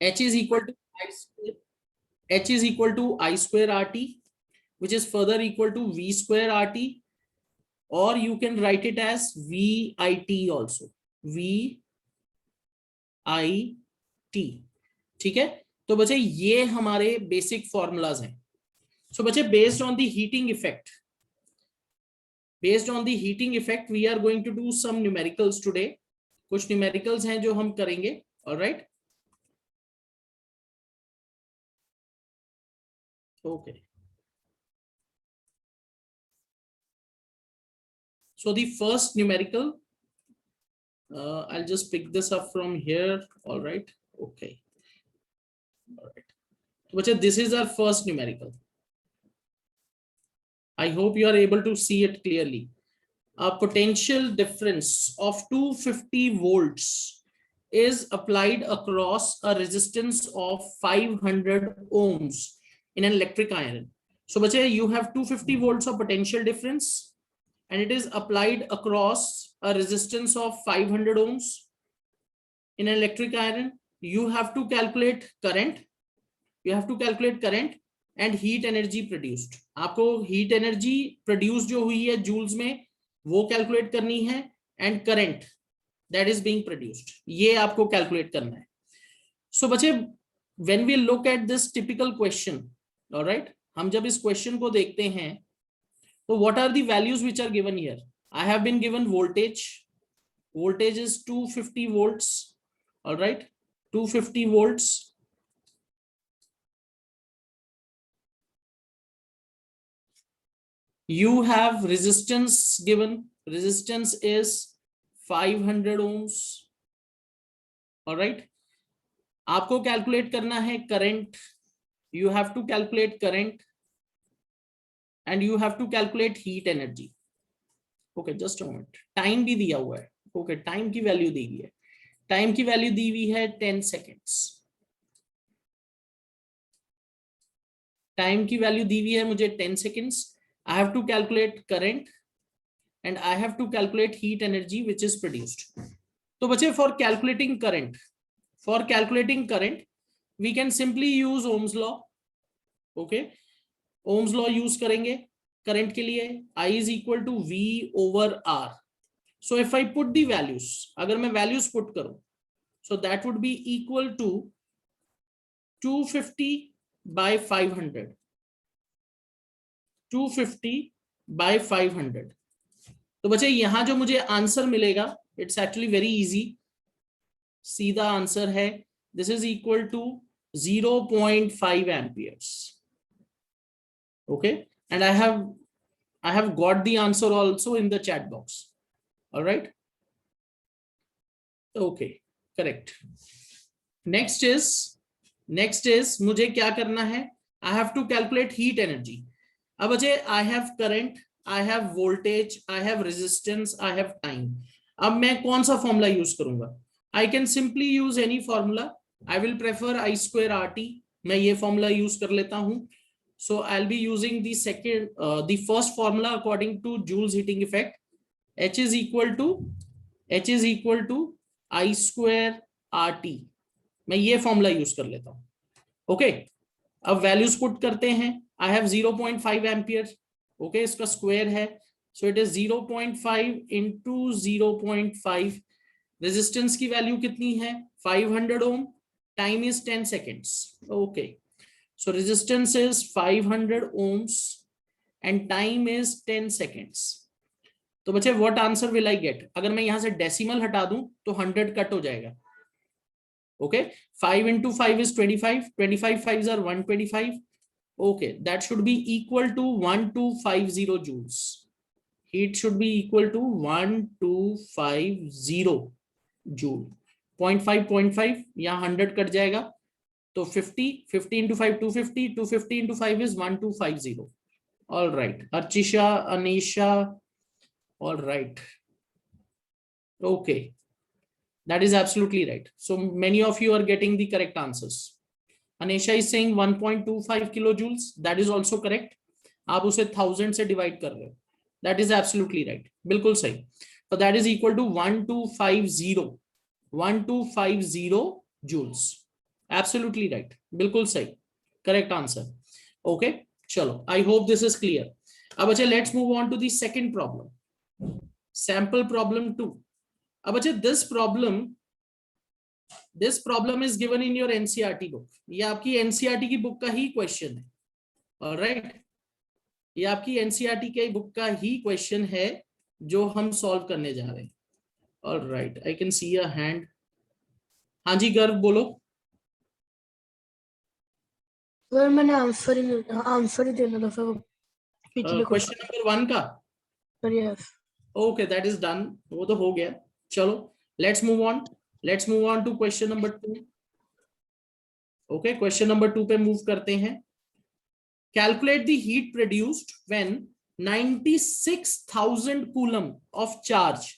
H is equal to I square, H is equal to I square RT, which is further equal to V square RT, or you can write it as VIT also, VIT. ठीक है, तो बच्चे ये हमारे basic formulas हैं. So बच्चे based on the heating effect, we are going to do some numericals today. कुछ numericals हैं जो हम करेंगे. Alright, okay. So the first numerical, I'll just pick this up from here. All right. Okay. All right. So this is our first numerical. I hope you are able to see it clearly. A potential difference of 250 volts is applied across a resistance of 500 ohms in an electric iron. So bache, you have 250 volts of potential difference, and it is applied across a resistance of 500 ohms in an electric iron. You have to calculate current. And heat energy produced. आपको heat energy produced जो हुई है joules में, वो calculate करनी है, and current that is being produced, ये आपको calculate करना है. So बच्चे, when we look at this typical question, all right, हम जब इस question को देखते हैं, so what are the values which are given here? I have been given voltage. Voltage is 250 volts. All right, 250 volts. You have resistance given. Resistance is 500 ohms. All right. आपको calculate करना है current. You have to calculate current. And you have to calculate heat energy. Okay, just a moment. Time भी दिया हुआ है. Okay, time की value दी हुई है. Time की value दी हुई है 10 seconds. Time की value दी हुई है मुझे 10 seconds. I have to calculate current and I have to calculate heat energy which is produced. तो बच्चे, for calculating current, we can simply use Ohm's law. Okay. Ohm's law use करेंगे current के लिए. I is equal to V over R. So if I put the values, अगर मैं values put करूं, so that would be equal to 250 by 500. 250 by 500. तो बच्चे यहां जो मुझे आंसर मिलेगा, इट्स एक्चुअली वेरी इजी. सीधा आंसर है, this is equal to 0.5 amperes. Okay, and I have got the answer also in the chat box. All right. Okay, correct. Next is मुझे क्या करना है? I have to calculate heat energy. अब बच्चे, I have current, I have voltage, I have resistance, I have time. अब मैं कौन सा फॉर्मूला यूज करूंगा? I can simply use any formula. I will prefer I square RT. मैं ये formula use कर लेता हूं. So I'll be using the first formula according to Joule's heating effect. H is equal to I square RT. मैं ये formula use कर लेता हूं. ओके, अब वैल्यूज पुट करते हैं. I have 0.5 ampere. ओके, इसका स्क्वायर है, so it is 0.5 into 0.5. Resistance की वैल्यू कितनी है? 500 ohm. Time is 10 seconds. Okay, so resistance is 500 ohms and time is 10 seconds. तो बच्चे, what answer will I get? अगर मैं यहां से डेसिमल हटा दूं तो 100 कट हो जाएगा. Okay, 5 into 5 is 25. 25 5s are 125. Okay, that should be equal to 1250 joules. Heat should be equal to 1250 joule. 0.5 यहाँ 100 कट जाएगा, तो 50 into 5 250, 250 into 5 is 1250. All right, Archisha, Anisha, all right. Okay, that is absolutely right. So many of you are getting the correct answers. Anisha is saying 1.25 kilojoules. That is also correct. आप उसे 1000 से divide कर रहे हो. That is absolutely right. बिल्कुल सही. So that is equal to 1250 joules. Absolutely right, बिल्कुल सही, करेक्ट आंसर। ओके, चलो, I hope this is clear. अब अच्छा, let's move on to the second problem, sample problem 2। अब अच्छा, this problem is given in your NCERT book. ये आपकी NCERT की बुक का ही क्वेश्चन है, ऑलराइट, ये आपकी एनसीईआरटी के बुक का ही क्वेश्चन है जो हम सॉल्व करने जा रहे हैं। Alright, I can see a hand. हाँ जी, गर्व बोलो। सर मैंने आंसर ही देना था सर पिछले क्वेश्चन नंबर 1 का। Sir. Yes. Okay, that is done, वो तो हो गया। चलो, let's move on, to question number 2। Okay, question number 2 पे मूव करते हैं। Calculate the heat produced when 96,000 coulomb of charge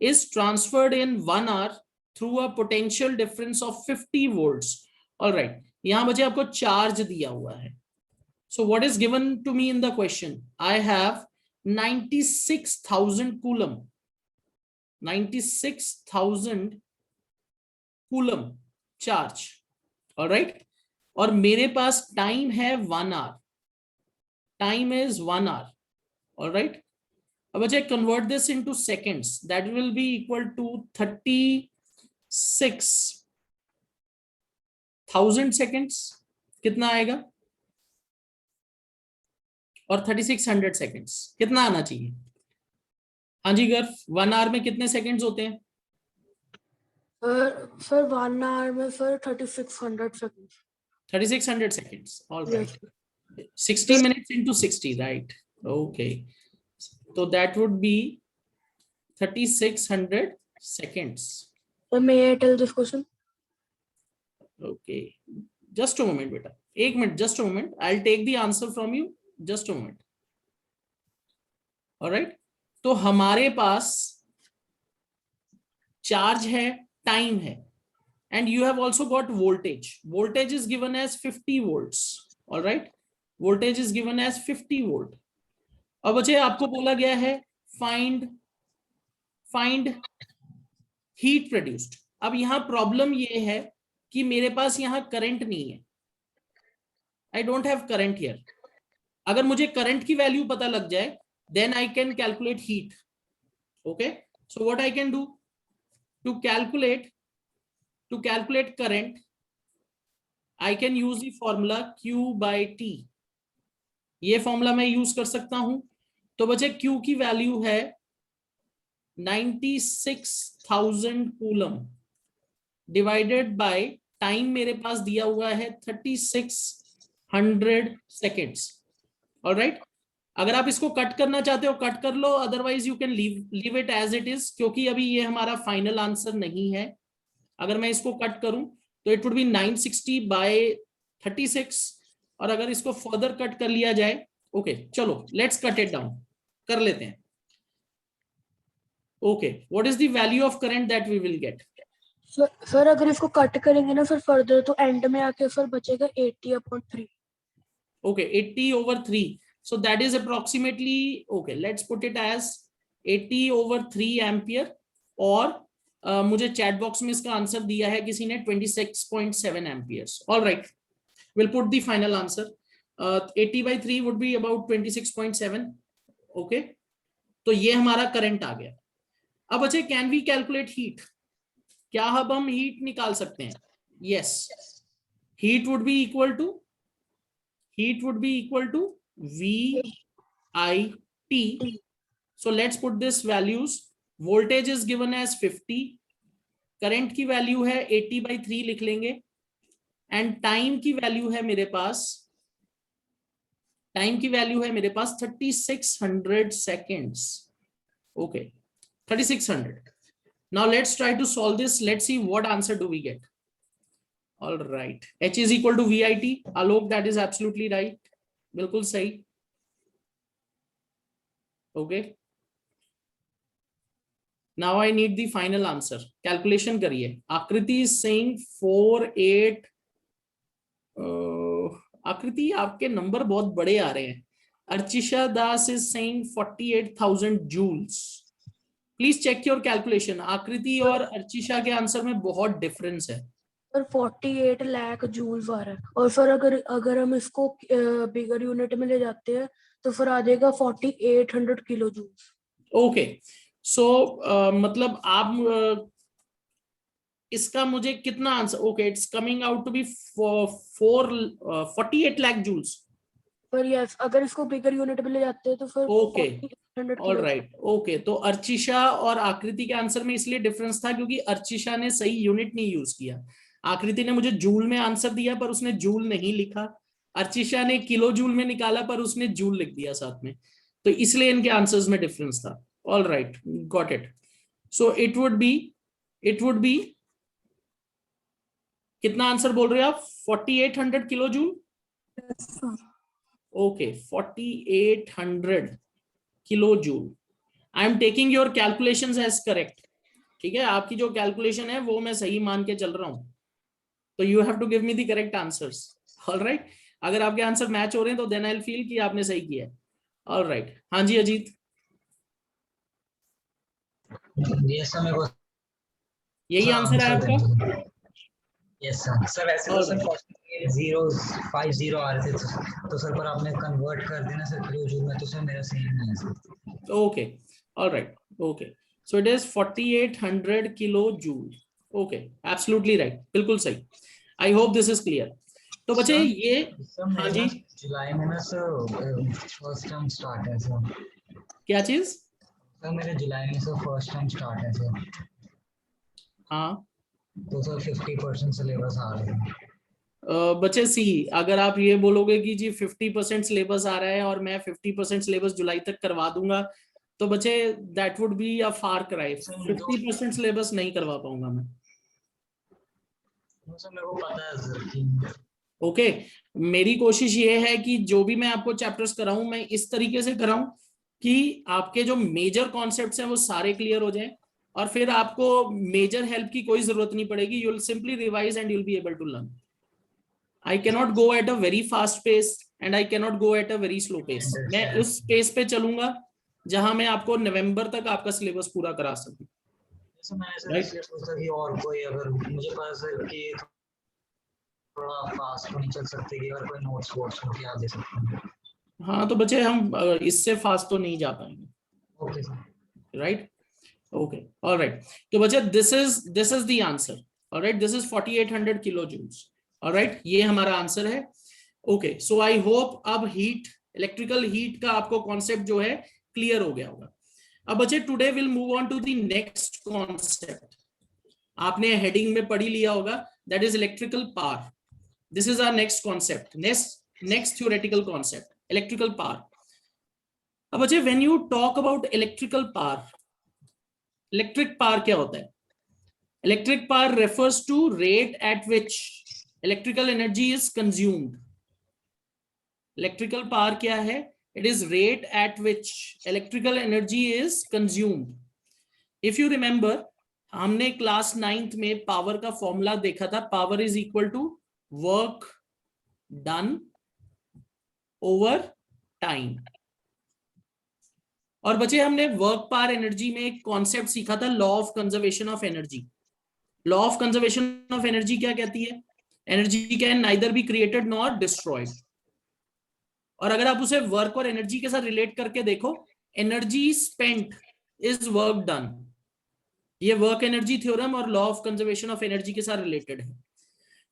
is transferred in 1 hour through a potential difference of 50 volts. All right, यहां बच्चे आपको चार्ज दिया हुआ है। So what is given to me in the question? I have 96,000 coulomb, 96,000 coulomb charge, alright, और मेरे पास time है 1 hour, time is 1 hour, alright. अब अच्छा, convert this into seconds, that will be equal to 36,000 seconds. कितना आएगा? और 3600 seconds कितना आना चाहिए? हाँ जी गर्व, 1 आवर में कितने सेकंड्स होते हैं? सर 1 आवर में sir 3600 second. 3600 seconds, all right. Yes 60 minutes into 60, right? Okay, so that would be 3600 seconds. Sir may I tell this question? Okay, just a moment beta, एक minute, just a moment, I'll take the answer from you, just a moment. all right, तो हमारे पास charge है, time है, and you have also got voltage. Voltage is given as 50 volts. All right, voltage is given as 50 volt. अब बच्चे आपको बोला गया है फाइंड हीट प्रोड्यूस्ड। अब यहां प्रॉब्लम ये है कि मेरे पास यहां करंट नहीं है, I don't have current here. अगर मुझे करंट की वैल्यू पता लग जाए then I can calculate heat. Okay, so what I can do to calculate current, I can use the formula Q by T। ये फॉर्मूला मैं यूज कर सकता हूं। तो बच्चे Q की वैल्यू है 96,000 कूलम डिवाइडेड बाय टाइम मेरे पास दिया हुआ है 3600 सेकेंड्स। ऑलराइट, अगर आप इसको कट करना चाहते हो कट कर लो, otherwise you can leave it as it is, क्योंकि अभी ये हमारा फाइनल आंसर नहीं है। अगर मैं इसको कट करूं तो इट वुड बी 960 बाय 36, और अगर इसको फर्दर कट कर लिया जाए, ओके चलो लेट्स कट इट डाउन, कर लेते हैं। Okay, what is the value of current that we will get? Sir अगर इसको कट करेंगे ना सर फर्दर तो एंड में आके सर बचेगा 80/3। Okay, 80/3, so that is approximately, okay let's put it as 80/3 ampere. और मुझे चैट बॉक्स में इसका आंसर दिया है किसी ने 26.7 amperes. Alright, we'll put the final answer. 80/3 would be about 26.7. Okay, तो ये हमारा करंट आ गया। अब अच्छा, कैन वी कैलकुलेट हीट? क्या अब हम हीट निकाल सकते हैं? Yes, heat would be equal to VIT. So let's put this values. Voltage is given as 50, current की वैल्यू है 80/3 लिख लेंगे, एंड टाइम की वैल्यू है मेरे पास 3600 seconds. Okay, 3600. Now let's try to solve this. Let's see what answer do we get. All right, H is equal to VIT. Alok, that is absolutely right. बिल्कुल सही। Okay, now I need the final answer. Calculation करिए। आकृति is saying 48। आकृति आपके number बहुत बड़े आ रहे हैं। Archisha Das is saying 48,000 joules. Please check your calculation. Akriti और अर्चिशा के आंसर में बहुत डिफरेंस है। पर 48 लाख जूल्स आ रहा है, और फिर अगर हम इसको बिगर यूनिट में ले जाते हैं तो फिर आ जाएगा 4800 किलो जूल्स। ओके, सो मतलब आप इसका मुझे कितना answer, okay it's coming out to be 48 lakh joules. पर यस, अगर इसको बिगर यूनिट में ले जाते हैं तो फिर okay 4800 all kilo. Right, okay तो अर्चिशा और आकृति के आंसर में इसलिए डिफरेंस था क्योंकि अर्चिशा ने सही यूनिट नहीं यूज किया। आकृति ने मुझे जूल में आंसर दिया पर उसने जूल नहीं लिखा। अर्चिशा ने किलो जूल में निकाला पर उसने जूल लिख दिया साथ में, तो इसलिए इनके आंसर्स में डिफरेंस था। All right, got it. So it would be कितना आंसर बोल रहे हो आप? 4800 kilo joule. Okay 4800 kilo joule. I am taking your calculations as correct. ठीक है, आपकी जो कैलकुलेशन है वो मैं सही मान के चल रहा हूं, तो you have to give me the correct answers. All right, अगर आपके आंसर मैच हो रहे हैं तो देन आई विल फील कि आपने सही किया है। ऑल राइट, हाँ जी अजीत, यही आंसर है आपका? Yes sir. सर वैसे तो All सर right. फर्स्ट में 050 आ रहे थे तो सर पर आपने कन्वर्ट कर देना सर किलो जूल में, तो सर मेरा सही नहीं है sir. Okay, all right, okay, so it is 4800 kilojoule. Okay, absolutely right, बिल्कुल सही। I hope this is clear. तो बच्चे ये, सर हाँ मेरे जी, ना जुलाई में ना सर फर्स्ट टर्म स्टार्ट है सर। क्या चीज? सर मेरे जुलाई में सर फर्स्ट टर्म स्टार्ट है सर, हाँ तो सर 50% सिलेबस आ रहा है। बच्चे सी, अगर आप ये बोलोगे कि जी 50% सिलेबस आ रहा है और मैं 50% सिलेबस जुलाई तक करवा दूंगा, तो बच्चे that would be a far cry. 50% syllabus नहीं करवा पाऊंगा मैं। सर मेरे को पता है सर कि ओके, मेरी कोशिश ये है कि जो भी मैं आपको चैप्टर्स कराऊं मैं इस तरीके से कराऊं कि आपके जो मेजर कॉन्सेप्ट्स हैं वो सारे क्लियर हो जाएं, और फिर आपको मेजर हेल्प की कोई जरूरत नहीं पड़ेगी। You will simply revise and you will be able to learn. I cannot go at a very fast pace and I cannot go at a very slow pace. मैं उस पेस पे चलूंगा जहां मैं आपको नवंबर तक आपका सिलेबस पूरा करा सकूं। जैसे मैं ऐसा राइट, इसलिए सोचता कि और कोई अगर मुझे पता सर कि थोड़ा फास्ट तो नहीं चल सकते कि अगर कोई नोट्स वोट्स हो क्या दे सकते हैं। हाँ तो बच्चे हम इससे फास्ट तो नहीं जा पाएंगे। Okay sir. Right, okay, all right. तो बच्चे this is the answer. All right, this is 4800 kilo joules. All right, ये हमारा आंसर है। ओके, सो आई होप अब हीट, इलेक्ट्रिकल हीट का आपको कॉन्सेप्ट जो है क्लियर हो गया होगा। अब बच्चे today will move on to the next concept. आपने हेडिंग में पढ़ी लिया होगा, that is electrical power. This is our next concept, next theoretical concept, electrical power. अब बच्चे when you talk about electrical power, electric power क्या होता है? Electric power refers to rate at which electrical energy is consumed. Electrical power क्या है? It is rate at which electrical energy is consumed. If you remember, हमने class 9th में power का formula देखा था। Power is equal to work done over time. और बच्चे हमने वर्क पावर एनर्जी में एक कॉन्सेप्ट सीखा था, law of conservation of energy. Law of conservation of energy क्या कहती है? Energy can neither be created nor destroyed. और अगर आप उसे वर्क और एनर्जी के साथ रिलेट करके देखो, energy spent is work done. ये वर्क एनर्जी थ्योरम और law of conservation of energy के साथ रिलेटेड है।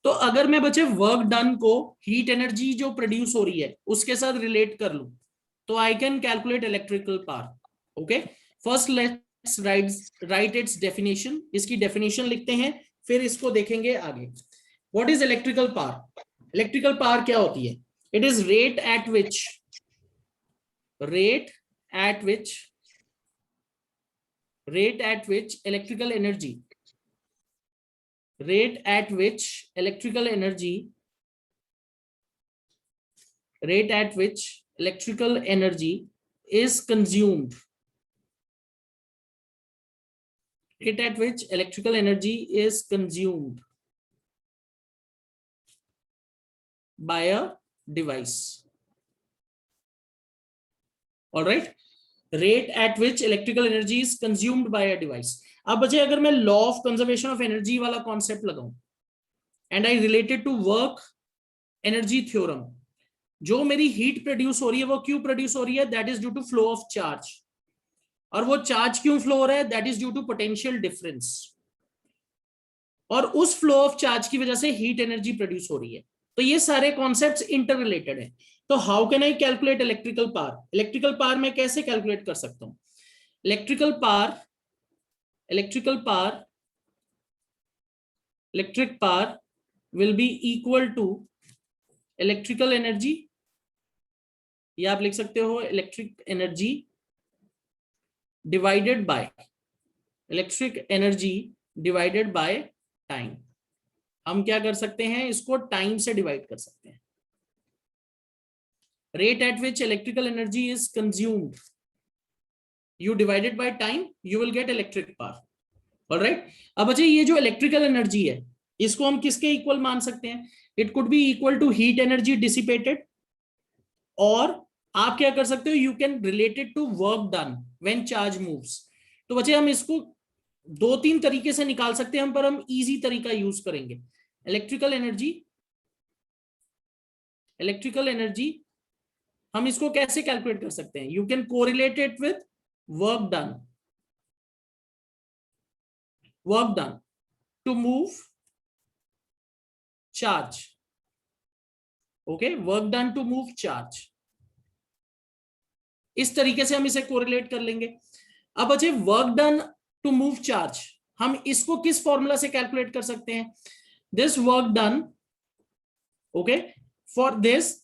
तो अगर मैं बच्चे वर्क डन को हीट एनर्जी जो प्रोड्यूस हो रही है उसके साथ रिलेट कर लूं, तो I can calculate electrical power. Okay, first let's write it's definition. इसकी डेफिनेशन लिखते हैं, फिर इसको देखेंगे आगे। What is electrical power? Electrical power क्या होती है? It is rate at which electrical energy is consumed. Rate at which electrical energy is consumed by a device. All right, rate at which electrical energy is consumed by a device. अब बचे अगर मैं law of conservation of energy वाला concept लगाऊं, and I related to work energy theorem, जो मेरी heat produce हो रही है वो क्यों प्रोड्यूस हो रही है, that is due to flow of charge. और वो चार्ज क्यों फ्लो हो रहा है, that is due to potential difference. और उस फ्लो ऑफ चार्ज की वजह से हीट एनर्जी प्रोड्यूस हो रही है। तो ये सारे कॉन्सेप्ट्स इंटर रिलेटेड है। तो how can I calculate electrical power? Electrical power मैं कैसे कैलकुलेट कर सकता हूं? Electric power will be equal to electrical energy, या आप लिख सकते हो electric energy divided by time. हम क्या कर सकते हैं, इसको टाइम से डिवाइड कर सकते हैं। Rate at which electrical energy is consumed, you divided by time, you will get electric power. Alright? अब अच्छा, ये जो इलेक्ट्रिकल एनर्जी है इसको हम किसके इक्वल मान सकते हैं? It could be equal to heat energy dissipated, और आप क्या कर सकते हो, you can related to work done when charge moves. तो बच्चे हम इसको 2-3 तरीके से निकाल सकते हैं, पर हम इजी तरीका यूज करेंगे। इलेक्ट्रिकल एनर्जी हम इसको कैसे कैलकुलेट कर सकते हैं? You can correlate it with work done to move charge. Okay, work done to move charge. इस तरीके से हम इसे कोरिलेट कर लेंगे। अब अच्छे, work done to move charge हम इसको किस फॉर्मूला से कैलकुलेट कर सकते हैं? This work done, okay, for this,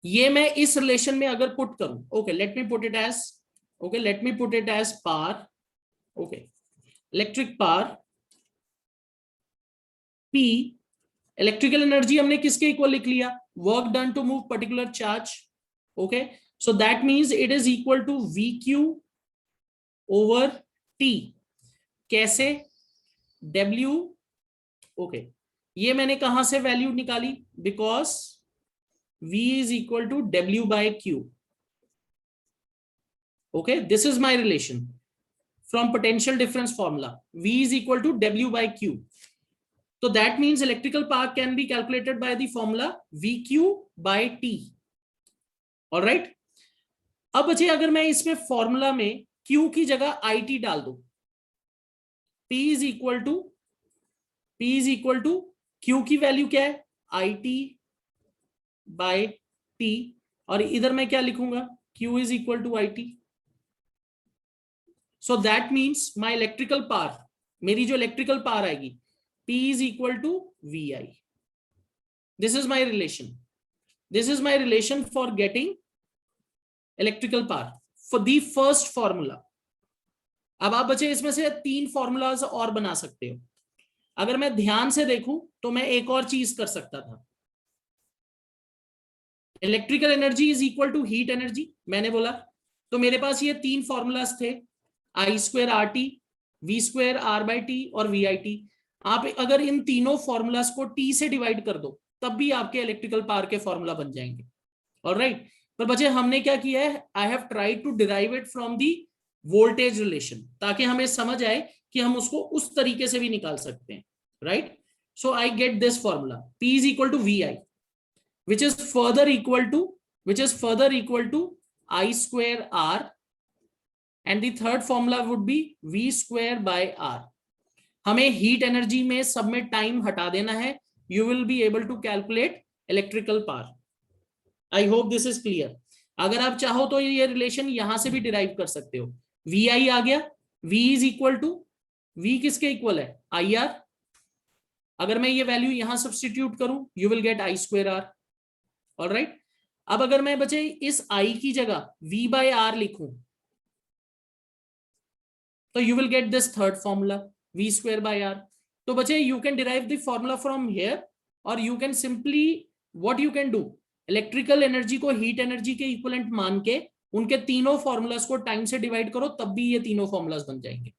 ये मैं इस रिलेशन में अगर पुट करूं, ओके, let me put it as power, okay, electric power P, electrical energy हमने किसके इक्वल लिख लिया? Work done to move particular charge, okay, so that means it is equal to VQ over T। कैसे? W, okay, ये मैंने कहां से value निकाली? Because V is equal to W by Q। Okay, this is my relation from potential difference formula. V is equal to W by Q. So that means electrical power can be calculated by the formula VQ by T. All right. अब बच्चे, अगर मैं इसमें formula में Q की जगह IT डाल दूं, P is equal to Q की वैल्यू क्या है? IT by T, और इधर मैं क्या लिखूंगा? Q is equal to IT. So that means my electrical power, मेरी जो electrical power आएगी, P is equal to VI. This is my relation for getting electrical power for the first formula. अब आप बच्चे इसमें से 3 फॉर्मूलाज और बना सकते हो। अगर मैं ध्यान से देखूं तो मैं एक और चीज कर सकता था। Electrical energy is equal to heat energy, मैंने बोला, तो मेरे पास ये 3 फॉर्मूलाज थे, I² RT, V² R/T और VIT। आप अगर इन तीनों फॉर्मूलाज को T से डिवाइड कर दो तब भी आपके इलेक्ट्रिकल पावर के फॉर्मूला बन जाएंगे। ऑलराइट, पर बच्चे हमने क्या किया है, I have tried to derive it from the voltage relation, ताकि हमें समझ आए कि हम उसको उस तरीके से भी निकाल सकते हैं। Right, so I get this formula P is equal to VI, which is further equal to I² R, and the third formula would be V² by R. हमें हीट एनर्जी में सब में टाइम हटा देना है, you will be able to calculate electrical power. I hope this is clear. अगर आप चाहो तो ये रिलेशन यहां से भी डिराइव कर सकते हो। VI आ गया, V is equal to, V किसके इक्वल है? IR। अगर मैं ये वैल्यू यहां सब्स्टिट्यूट करूं, you will get I² R. Alright, अब अगर मैं बच्चे इस I की जगह V by R लिखूं, तो you will get this third formula V² by R. तो बच्चे you can derive the formula from here, और you can simply what you can do, electrical energy को हीट एनर्जी के equivalent मान के उनके तीनों फॉर्मूलाज को टाइम से डिवाइड करो, तब भी ये तीनों फॉर्मूलाज बन जाएंगे।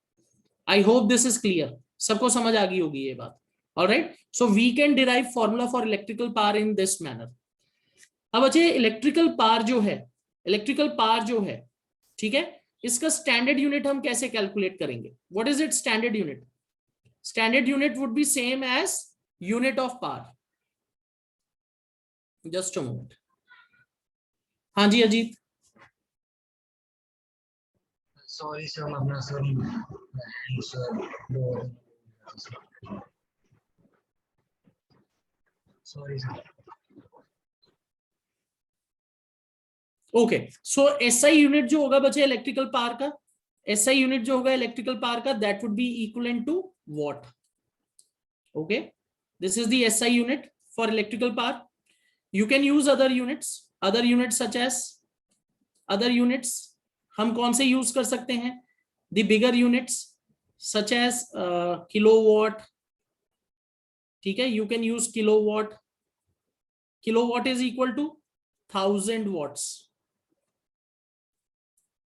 I hope this is clear, सबको समझ आ गई होगी ये बात। Alright, so we can derive formula for electrical power in this manner. अब बच्चे इलेक्ट्रिकल पावर जो है, ठीक है, इसका स्टैंडर्ड यूनिट हम कैसे कैलकुलेट करेंगे? What is it standard unit? Standard unit would be same as unit of power, just a moment. हाँ जी अजीत। सॉरी सर, मैं अपना sir sorry sir. Okay, so SI unit जो होगा बच्चे इलेक्ट्रिकल पावर का, एसआई यूनिट जो होगा इलेक्ट्रिकल पावर का, that would be equivalent to watt. Okay, this is the SI unit for electrical power. You can use other units such as, other units हम कौन से यूज कर सकते हैं, the bigger units such as kilowatt, ठीक है, you can use kilowatt, kilowatt is equal to 1000 watts,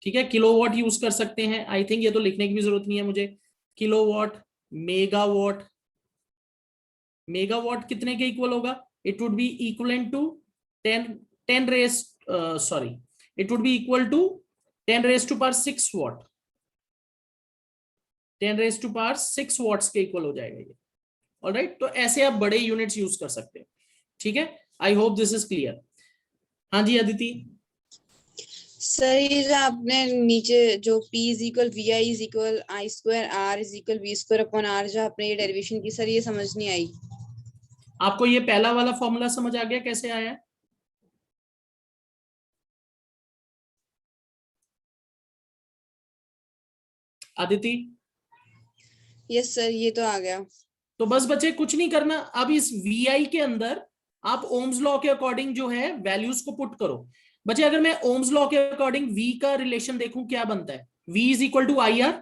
ठीक है, किलोवाट यूज कर सकते हैं। आई थिंक ये तो लिखने की भी जरूरत नहीं है मुझे, किलोवाट, मेगावाट, मेगावाट कितने के इक्वल होगा, it would be equivalent to 10 raise sorry, it would be equal to 10 raise to power 6 watt, 10 raise to power 6 watts के इक्वल हो जाएगा ये। ऑलराइट, तो ऐसे आप बड़े यूनिट्स यूज कर सकते हैं, ठीक है। आई होप दिस इज क्लियर। हाँ जी अदिति। सर ये जो आपने नीचे जो P is equal V I is equal I square R is equal V square upon R जो आपने ये डेरिवेशन की, सर ये समझ नहीं आई। आपको ये पहला वाला फॉर्मूला समझ आ गया कैसे आया? आदिति? यस सर, ये तो आ गया। तो बस बच्चे कुछ नहीं करना, अब इस VI के अंदर आप ओम्स लॉ के अकॉर्डिंग जो है वैल्यूज को पुट करो। बच्चे अगर मैं ओम्स लॉ के अकॉर्डिंग V का रिलेशन देखूं क्या बनता है, V is equal to IR।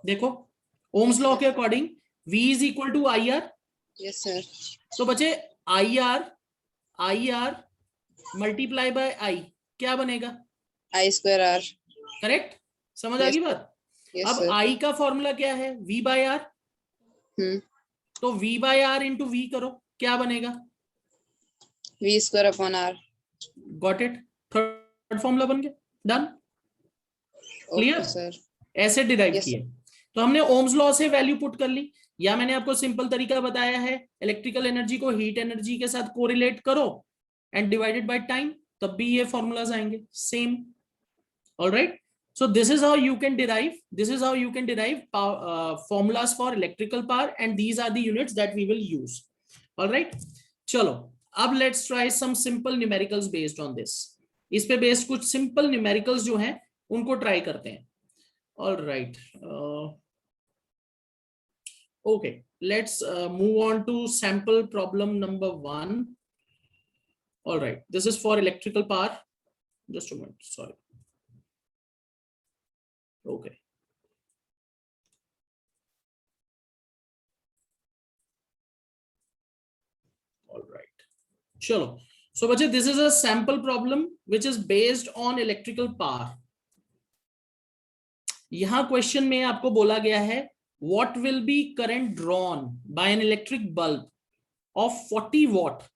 देखो ओम्स लॉ के according V is equal to IR। Yes sir. तो बच्चे IR मल्टीप्लाई बाय I क्या बनेगा? आई स्क्वायर आर। करेक्ट, समझ आ गई बात? यस अब सर। I का फॉर्मूला क्या है, V बाय R। तो V by R into V करो, क्या बनेगा? V square upon R. Got it, third formula बन गया, डन, क्लियर। सर ऐसे डिराइव Yes, किए। तो हमने ओम्स लॉ से वैल्यू पुट कर ली, या मैंने आपको सिंपल तरीका बताया है, इलेक्ट्रिकल एनर्जी को हीट एनर्जी के साथ कोरिलेट करो एंड डिवाइडेड बाय टाइम, तब भी ये फॉर्मूलाज आएंगे same. Alright, so this is how you can derive formulas for electrical power, and these are the units that we will use. All right, चलो अब let's try some simple numericals based on this. इस पे based कुछ simple numericals जो हैं उनको try करते हैं। All right, okay, let's move on to sample problem number 1. All right, this is for electrical power. Just a moment, sorry. Okay. All right. Chalo. So, bache, this is a sample problem which is based on electrical power. यहाँ question में आपको बोला गया है what will be current drawn by an electric bulb of 40 watt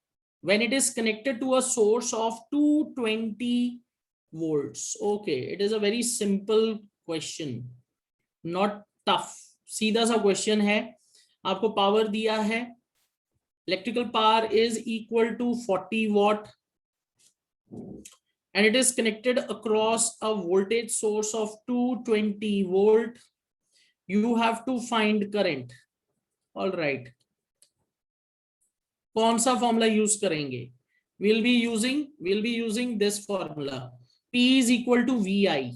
when it is connected to a source of 220 volts. Okay, it is a very simple question, not tough. सीधा सा question है, आपको power दिया है, electrical power is equal to 40 watt and it is connected across a voltage source of 220 volt. You have to find current. All right, कौन सा formula use करेंगे? we'll be using this formula, P is equal to VI,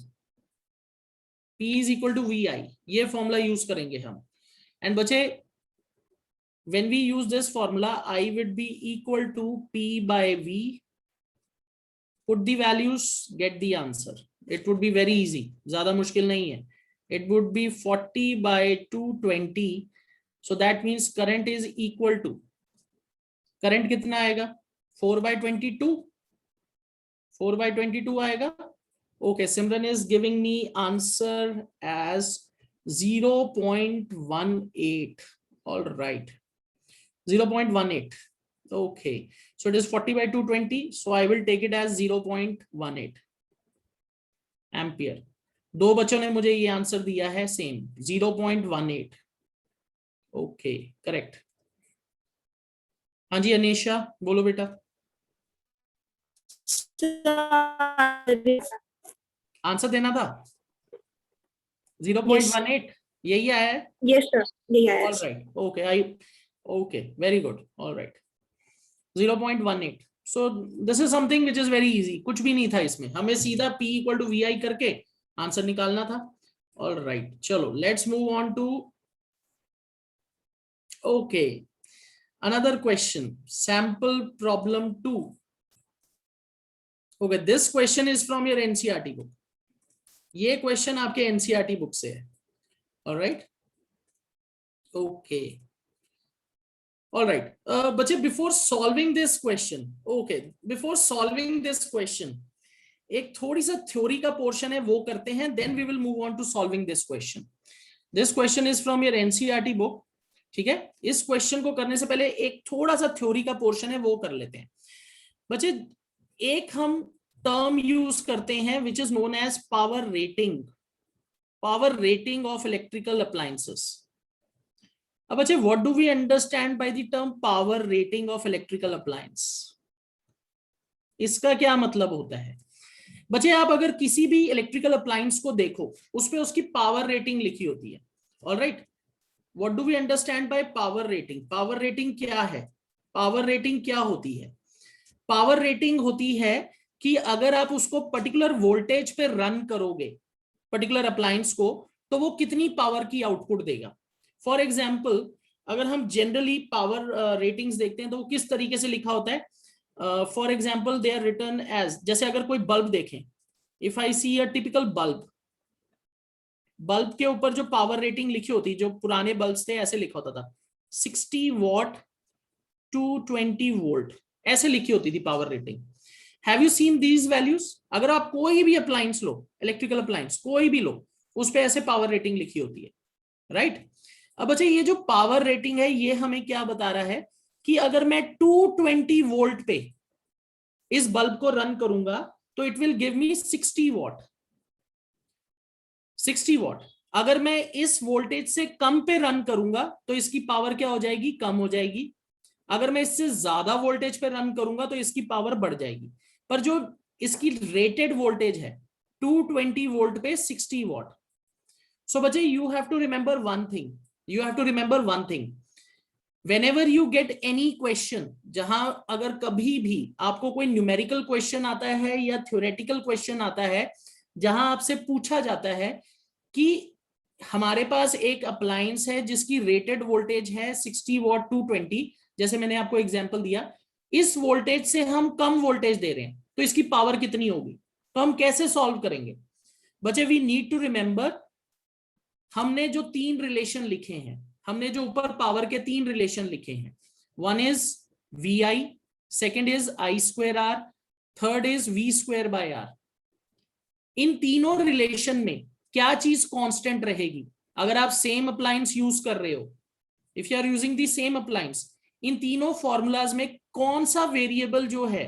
P is equal to VI, ये formula use करेंगे हम। And बचे when we use this formula, I would be equal to P by V, put the values, get the answer. It would be very easy, ज्यादा मुश्किल नहीं है। It would be 40 by 220, so that means current is equal to, current कितना आएगा, 4 by 22, 4 by 22 आएगा। Okay, Simran is giving me answer as 0.18. All right, 0.18. Okay, so it is 40 by 220, so I will take it as 0.18 ampere. दो बच्चों ने मुझे ये answer दिया है सेम 0.18। Okay correct. हाँ जी अनीशा बोलो बेटा। आंसर देना था 0.18 यही आया है। यस सर, यही आया all right okay I okay very good all right 0.18। So this is something which is very easy, कुछ भी नहीं था इसमें, हमें सीधा P इक्वल टू VI करके आंसर निकालना था। ऑल राइट चलो let's move on to okay another question, sample problem 2. okay this question is from your NCERT book, ये क्वेश्चन आपके NCERT बुक से है। ऑलराइट ओके ऑलराइट बच्चे before solving this question, okay before solving this question एक थोड़ी सा theory का portion है वो करते हैं, then we will move on to solving this question. This question is from your NCERT book, ठीक है। इस क्वेश्चन को करने से पहले एक थोड़ा सा थ्योरी का पोर्शन है वो कर लेते हैं बच्चे। एक हम टर्म यूज करते हैं which is known as power rating, power rating of electrical appliances. अब बच्चे what do we understand by the term power rating of electrical appliance, इसका क्या मतलब होता है बच्चे? आप अगर किसी भी इलेक्ट्रिकल अप्लायंस को देखो उस पे उसकी पावर रेटिंग लिखी होती है। Alright what do we understand by power rating? Power rating क्या है? पावर रेटिंग क्या होती है? पावर रेटिंग होती है कि अगर आप उसको पर्टिकुलर वोल्टेज पे रन करोगे पर्टिकुलर अप्लायंस को, तो वो कितनी पावर की आउटपुट देगा। फॉर एग्जाम्पल अगर हम जनरली पावर रेटिंग्स देखते हैं तो वो किस तरीके से लिखा होता है। For example they are written as, जैसे अगर कोई बल्ब देखें, if I see a typical bulb, bulb के ऊपर जो पावर रेटिंग लिखी होती, जो पुराने बल्ब्स थे ऐसे लिखा होता था 60 वॉट टू 20 वोल्ट, ऐसे लिखी होती थी power rating. Have you seen these values? अगर आप कोई भी अप्लायंस लो, इलेक्ट्रिकल अप्लायंस कोई भी लो, उस पे ऐसे पावर रेटिंग लिखी होती है, राइट। अब अच्छा ये जो पावर रेटिंग है ये हमें क्या बता रहा है कि अगर मैं 220 वोल्ट पे इस बल्ब को रन करूंगा तो it will give me 60 what. 60 what. अगर मैं इस वोल्टेज से कम पे रन करूंगा तो इसकी पावर क्या हो जाएगी? कम हो जाएगी। अगर मैं इससे ज्यादा वोल्टेज पे रन करूंगा तो इसकी पावर बढ़ जाएगी। पर जो इसकी रेटेड वोल्टेज है 220 वोल्ट पे 60 वॉट। सो बच्चे you have to remember one thing, you have to remember one thing, whenever you get any question, जहां अगर कभी भी आपको कोई न्यूमेरिकल क्वेश्चन आता है या थ्योरेटिकल क्वेश्चन आता है जहां आपसे पूछा जाता है कि हमारे पास एक अप्लायंस है जिसकी रेटेड वोल्टेज है 60 वॉट 220, जैसे मैंने आपको एग्जांपल दिया, इस वोल्टेज से हम कम वोल्टेज दे रहे हैं तो इसकी पावर कितनी होगी, तो हम कैसे सॉल्व करेंगे बच्चे? वी नीड टू रिमेंबर, हमने जो 3 रिलेशन लिखे हैं, हमने जो ऊपर पावर के 3 रिलेशन लिखे हैं, one is VI, second is I²R, third is V²/R। इन तीनों रिलेशन में क्या चीज कांस्टेंट रहेगी? अगर आप सेम अप्लायंस यूज कर रहे हो, if you are using the same appliance, इन तीनों फॉर्मूलाज में कौन सा वेरिएबल जो है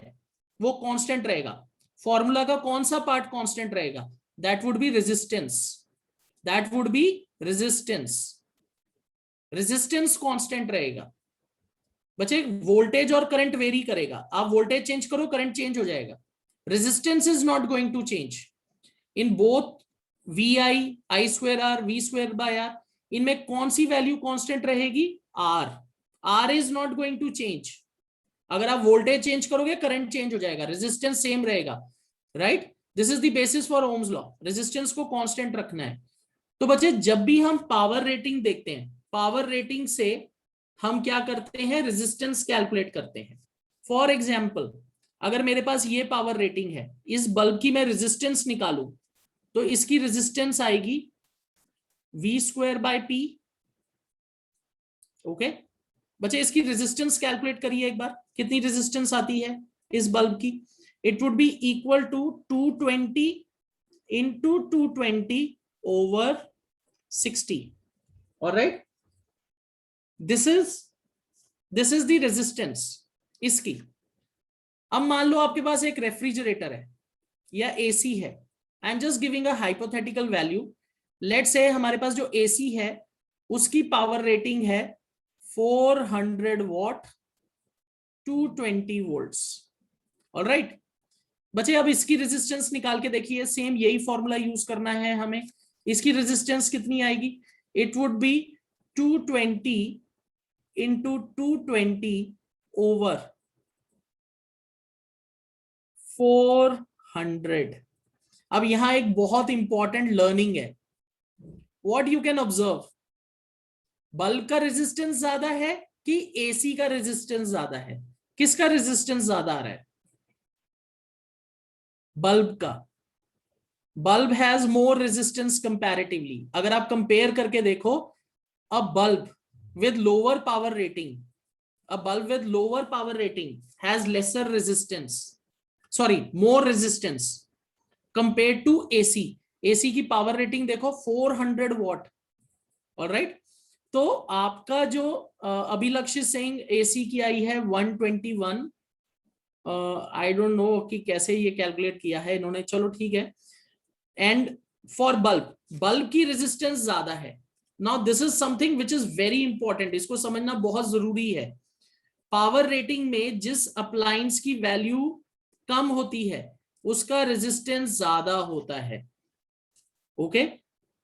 वो कांस्टेंट रहेगा? फॉर्मूला का कौन सा पार्ट कांस्टेंट रहेगा? That would be resistance, that would be resistance. Resistance constant रहेगा बच्चे। वोल्टेज और करंट वेरी करेगा, आप वोल्टेज चेंज करो करंट चेंज हो जाएगा, resistance is not going to change. In both VI, I²R, V²/R, इनमें कौन सी वैल्यू कांस्टेंट रहेगी? R। R is not going to change. अगर आप वोल्टेज चेंज करोगे करंट चेंज हो जाएगा, रेजिस्टेंस सेम रहेगा, right. This is the basis for Ohm's law, resistance को कांस्टेंट रखना है। तो बच्चे जब भी हम पावर रेटिंग देखते हैं, पावर रेटिंग से हम क्या करते हैं? रेजिस्टेंस कैलकुलेट करते हैं। फॉर एग्जाम्पल अगर मेरे पास ये पावर रेटिंग है, इस बल्ब की मैं रेजिस्टेंस निकालूं तो इसकी रेजिस्टेंस आएगी V²/P। ओके बच्चे इसकी रेजिस्टेंस कैलकुलेट करिए एक बार, कितनी रेजिस्टेंस आती है इस बल्ब की? It would be equal to 220 into 220 over 60। Alright, this is the resistance इसकी। अब मान लो आपके पास एक रेफ्रिजरेटर है या AC है, I am just giving a hypothetical value. Let's say हमारे पास जो AC है उसकी पावर रेटिंग है 400 वॉट 220 वोल्ट्स। ऑलराइट बच्चे, अब इसकी रेजिस्टेंस निकाल के देखिए, सेम यही फॉर्मूला यूज करना है हमें। इसकी रेजिस्टेंस कितनी आएगी? It would be 220 into 220 over 400। अब यहां एक बहुत इंपॉर्टेंट लर्निंग है। What you can observe, bulb का रेजिस्टेंस ज्यादा है कि एसी का रेजिस्टेंस ज्यादा है? किसका रेजिस्टेंस ज्यादा आ रहा है? बल्ब का। Bulb has more resistance comparatively. अगर आप कंपेयर करके देखो, अ bulb with lower power rating, a bulb with lower power rating has lesser resistance, sorry, more resistance compared to AC. AC की पावर रेटिंग देखो 400 वॉट। ऑलराइट, तो आपका जो अभिलक्ष्य सिंह AC की आई है 121। आई डोंट नो कि कैसे ये कैलकुलेट किया है इन्होंने, चलो ठीक है। एंड फॉर बल्ब, बल्ब की रेजिस्टेंस ज्यादा है। Now this is something which is very important, इसको समझना बहुत जरूरी है। पावर रेटिंग में जिस अप्लायंस की वैल्यू कम होती है उसका रेजिस्टेंस ज्यादा होता है। ओके,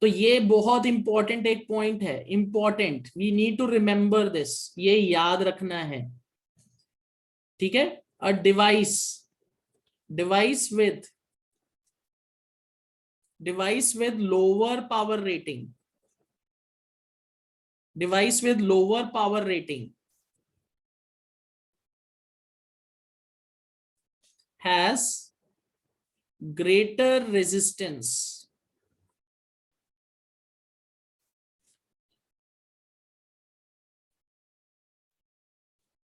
तो ये बहुत इंपॉर्टेंट एक पॉइंट है, important, we need to remember this, ये याद रखना है। ठीक है, a device with lower power rating, device with lower power rating has greater resistance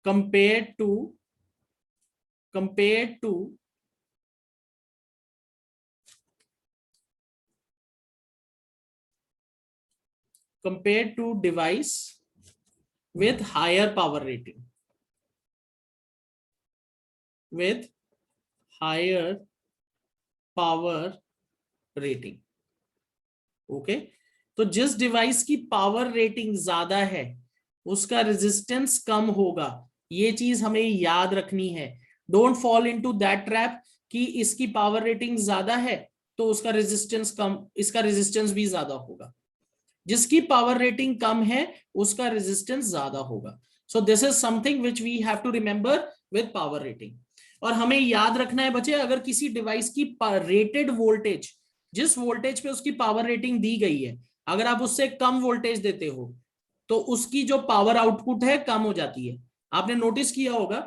compared to device with higher power rating, with higher power rating। Okay, तो जिस device की power rating ज्यादा है उसका रेजिस्टेंस कम होगा, ये चीज हमें याद रखनी है। Don't fall into that trap कि इसकी पावर रेटिंग ज्यादा है तो उसका रेजिस्टेंस कम, इसका रेजिस्टेंस भी ज्यादा होगा। जिसकी पावर रेटिंग कम है उसका रेजिस्टेंस ज्यादा होगा। So this is something which we have to remember with power rating. और हमें याद रखना है बच्चे, अगर किसी डिवाइस की रेटेड वोल्टेज, जिस वोल्टेज पे उसकी पावर रेटिंग दी गई है, अगर आप उससे कम वोल्टेज देते हो तो उसकी जो पावर आउटपुट है कम हो जाती है। आपने नोटिस किया होगा,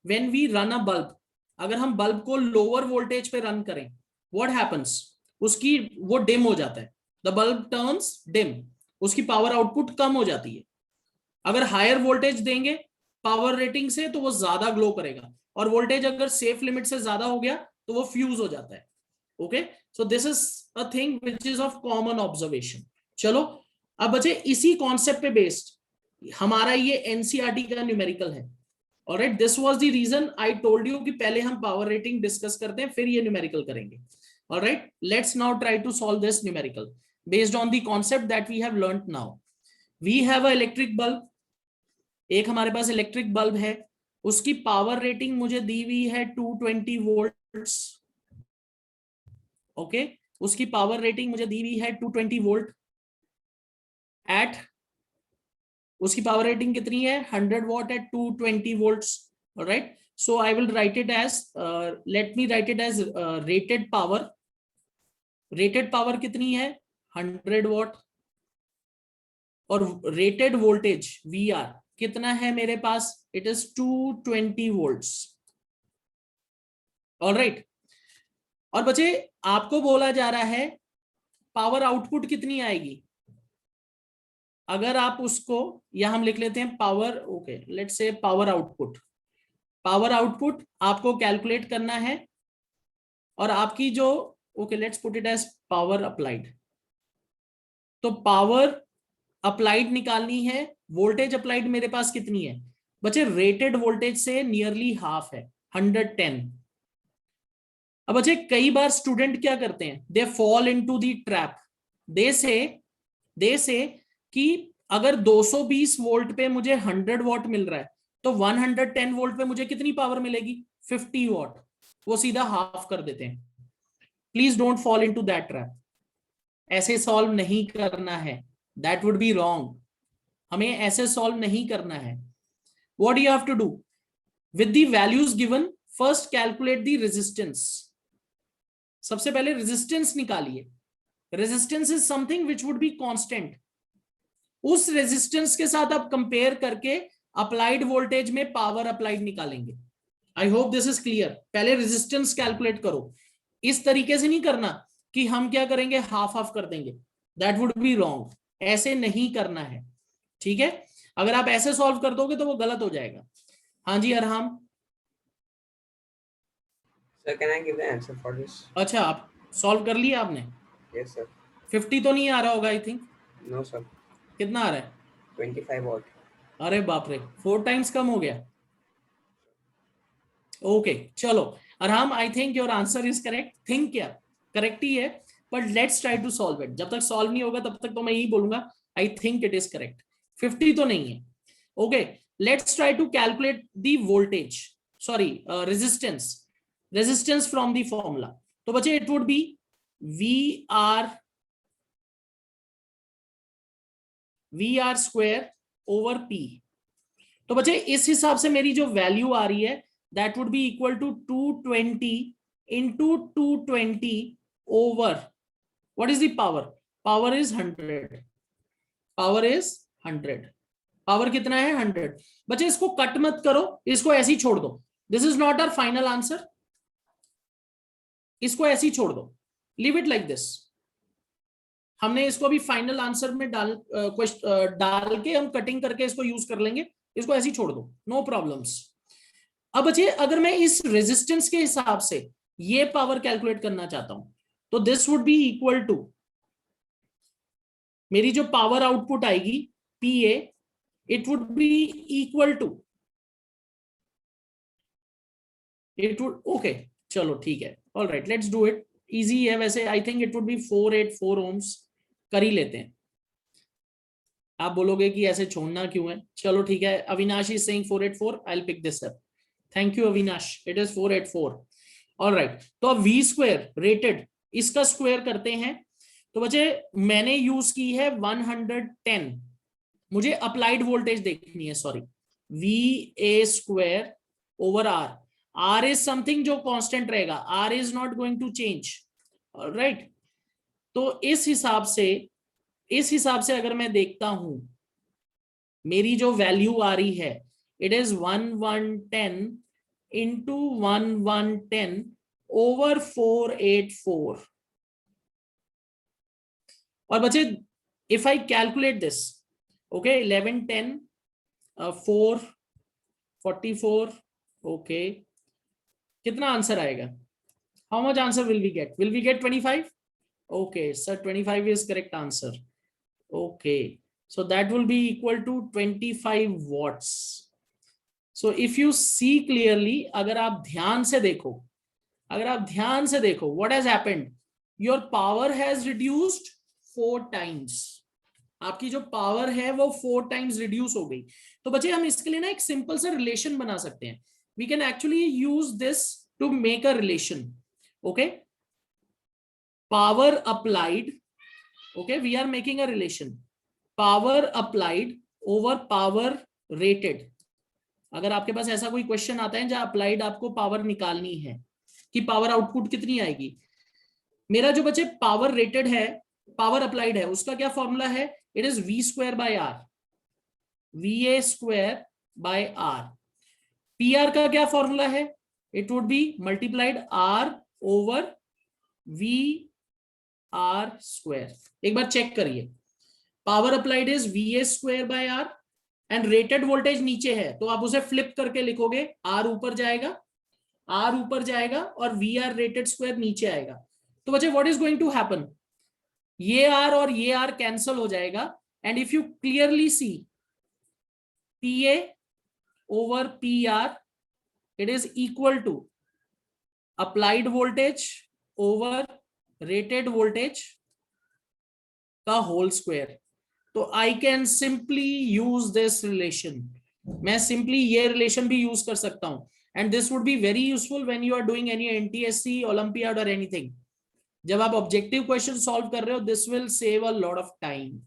when we run a bulb, अगर हम बल्ब को लोअर वोल्टेज पे रन करें, व्हाट हैपेंस, उसकी वो डिम हो जाता है, द बल्ब टर्न्स डिम, उसकी पावर आउटपुट कम हो जाती है। अगर हायर वोल्टेज देंगे पावर रेटिंग से तो वो ज्यादा ग्लो करेगा, और वोल्टेज अगर सेफ लिमिट से ज्यादा हो गया तो वो फ्यूज हो जाता है। Okay, so this is a thing which is of common observation. चलो, अब बच्चे इसी कॉन्सेप्ट पे बेस्ड हमारा ये एनसीईआरटी का न्यूमेरिकल है। Alright, this was the reason I told you कि पहले हम पावर रेटिंग डिस्कस करते हैं फिर ये न्यूमेरिकल करेंगे। Alright, let's now try to solve this numerical based on the concept that we have learnt now. We have a electric bulb, एक हमारे पास इलेक्ट्रिक बल्ब है, उसकी पावर रेटिंग मुझे दी हुई है 220 वोल्ट्स। ओके, उसकी पावर रेटिंग मुझे दी हुई है 220 वोल्ट एट, उसकी पावर रेटिंग कितनी है 100 watt at 220 volts. Alright, so I will write it as, let me write it as rated power. Rated power कितनी है 100 वॉट, और रेटेड वोल्टेज VR कितना है मेरे पास, इट इज 220 वोल्ट्स। ऑलराइट, और बच्चे आपको बोला जा रहा है पावर आउटपुट कितनी आएगी। अगर आप उसको, या हम लिख लेते हैं power, okay let's say power output, power output आपको कैलकुलेट करना है, और आपकी जो, okay let's put it as power applied. तो पावर अप्लाइड निकालनी है, वोल्टेज अप्लाइड मेरे पास कितनी है बच्चे, रेटेड वोल्टेज से नियरली हाफ है 110। अब बच्चे कई बार स्टूडेंट क्या करते हैं, they fall into the trap, they say कि अगर 220 वोल्ट पे मुझे 100 वॉट मिल रहा है तो 110 वोल्ट पे मुझे कितनी पावर मिलेगी? 50 वॉट। वो सीधा हाफ कर देते हैं। Please don't fall into that trap. ऐसे सॉल्व नहीं करना है, दैट वुड बी रॉन्ग। हमें ऐसे सॉल्व नहीं करना है। What you have to do with the values given, first calculate the resistance. सबसे पहले रेजिस्टेंस निकालिए। Resistance is something which would be constant. उस रेजिस्टेंस के साथ आप कंपेयर करके अप्लाइड वोल्टेज में पावर अप्लाइड निकालेंगे। I hope this is clear. पहले रेजिस्टेंस कैलकुलेट करो। इस तरीके से नहीं करना कि हम क्या करेंगे, हाफ हाफ कर देंगे, दैट वुड बी रॉन्ग। ऐसे नहीं करना है, ठीक है? अगर आप ऐसे सॉल्व कर दोगे तो वो गलत हो जाएगा। हाँ जी Arham. Sir, can I give the answer for this? अच्छा, आप सॉल्व कर लिया आपने? Yes, sir. 50 तो नहीं आ रहा होगा आई थिंक। No, sir. कितना आ रहा है? 25 watt. अरे बाप रे, 4 टाइम्स कम हो गया। ओके चलो Arham, I think your answer is correct. Think क्या, करेक्ट ही है, but let's try to solve it. जब तक सॉल्व नहीं होगा तब तक तो मैं यही बोलूंगा I think it is correct. 50 तो नहीं है। Okay, let's try to calculate the voltage, sorry resistance from the formula. तो बच्चे इट वुड बी VR स्क्वायर ओवर P। तो बच्चे इस हिसाब से मेरी जो वैल्यू आ रही है that would be equal to 220 into 220 over, what is the power? Power is 100। Power is 100। Power कितना है? 100। बच्चे इसको कट मत करो, इसको ऐसे ही छोड़ दो। This is not our final answer. इसको ऐसे ही छोड़ दो, लीव इट लाइक दिस। हमने इसको भी फाइनल आंसर में डाल के हम कटिंग करके इसको यूज कर लेंगे। इसको ऐसे ही छोड़ दो, नो प्रॉब्लम्स। अब बच्चे अगर मैं इस रेजिस्टेंस के हिसाब से ये पावर कैलकुलेट करना चाहता हूं तो this would be equal to, मेरी जो पावर आउटपुट आएगी PA, it would be equal to, it would, okay चलो ठीक है, all right, let's do it. Easy है वैसे। I think it would be 484 ohms. कर ही लेते हैं। आप बोलोगे कि ऐसे छोड़ना क्यों है, चलो ठीक है। Avinash is saying 484, I will pick this up. Thank you Avinash, it is 484। All right, तो अब V स्क्वायर रेटेड, इसका स्क्वायर करते हैं। तो बच्चे मैंने यूज की है 110। मुझे अप्लाइड वोल्टेज देखनी है, sorry, VA square over R। R is something जो कांस्टेंट रहेगा, R is not going to change, right? तो इस हिसाब से अगर मैं देखता हूं, मेरी जो वैल्यू आ रही है इट इज 1110 इंटू 1110 ओवर 484। और बच्चे if I calculate this, okay, 1110 444, okay, कितना आंसर आएगा? How much answer will we get? Will we get 25? Okay, sir, 25 is correct answer. Okay, so that will be equal to 25 watts. So if you see clearly, अगर आप ध्यान से देखो, what has happened? Your power has reduced 4 times. आपकी जो power है वो 4 times reduce हो गई। तो बच्चे हम इसके लिए ना एक सिंपल सा रिलेशन बना सकते हैं। We can actually use this to make a relation. Okay? Power applied, okay, we are making a relation, power applied over power rated। अगर आपके पास ऐसा कोई क्वेश्चन आता है जहां अप्लाइड आपको पावर निकालनी है कि पावर आउटपुट कितनी आएगी, मेरा जो बच्चे पावर रेटेड है, पावर अप्लाइड है, उसका क्या फॉर्मूला है? It is V square by R, VA square by R। PR का क्या फॉर्मूला है? It would be multiplied R over V R square. एक बार चेक करिए, power applied is VA square by R and rated voltage नीचे है, तो आप उसे फ्लिप करके लिखोगे, R ऊपर जाएगा और VR रेटेड स्क्वायर नीचे आएगा। तो बच्चे what is going to happen, ये R और ये R कैंसल हो जाएगा and if you clearly see PA over PR, it is equal to applied voltage over rated voltage का होल स्क्वायर। तो I can simply use this relation, मैं simply ये relation भी यूज कर सकता हूं, and this would be very useful when you are doing any NTSC, olympiad और anything. जब आप ऑब्जेक्टिव क्वेश्चन सॉल्व कर रहे हो, this will save a lot of time.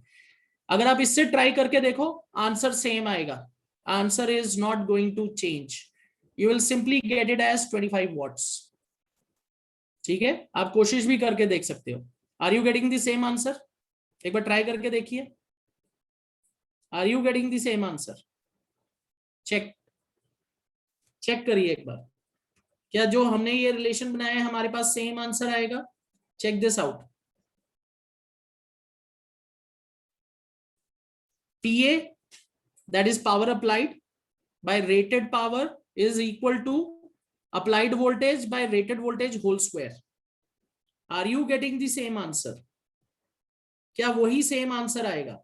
अगर आप इससे ट्राई करके देखो, आंसर सेम आएगा, answer is not going to change, you will simply get it as 25 watts. ठीक है, आप कोशिश भी करके देख सकते हो। Are you getting the same answer? एक बार ट्राई करके देखिए, are you getting the same answer? Check करिए एक बार, क्या जो हमने ये रिलेशन बनाया है हमारे पास सेम आंसर आएगा? Check this out. PA, that is power applied by rated power, is equal to applied voltage by rated voltage whole square. Are you getting the same answer? क्या वही सेम आंसर आएगा?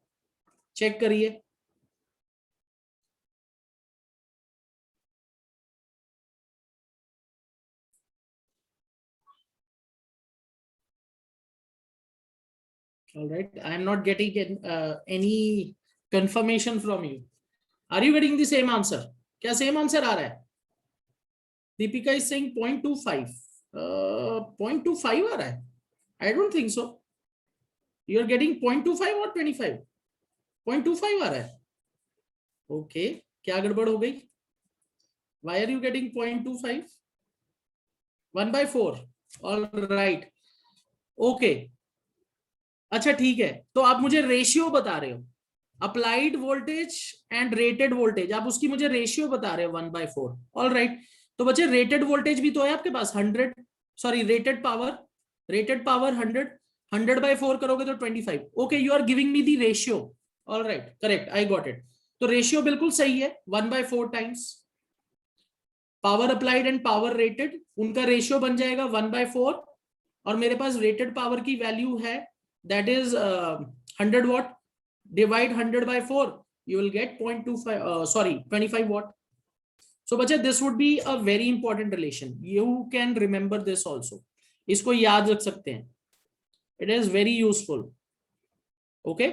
Check करिए। All right, I am not getting any confirmation from you. Are you getting the same answer? क्या same answer आ रहा है? Deepika is saying 0.25. 0.25 आ रहा है? I don't think so. You are getting 0.25 or 25? 0.25 आ रहा है? Okay, क्या गड़बड़ हो गई? Why are you getting 0.25? 1/4. All right. Okay. अच्छा ठीक है, तो आप मुझे रेशियो बता रहे हो, applied voltage and rated voltage, आप उसकी मुझे रेशियो बता रहे हो 1/4। ऑल राइट, तो बच्चे रेटेड वोल्टेज भी तो है आपके पास 100, सॉरी रेटेड पावर 100, 100/4 करोगे तो 25। Okay, you are giving me the ratio. All right, correct, I got it. तो रेशियो बिल्कुल सही है, 1/4 times power applied and power rated, उनका रेशियो बन जाएगा 1/4, और मेरे पास रेटेड पावर की वैल्यू है that is 100 watt, divide 100/4, you will get 25 watt. So bacha, this would be a very important relation, you can remember this also, इसको याद रख सकते हैं, it is very useful. Okay,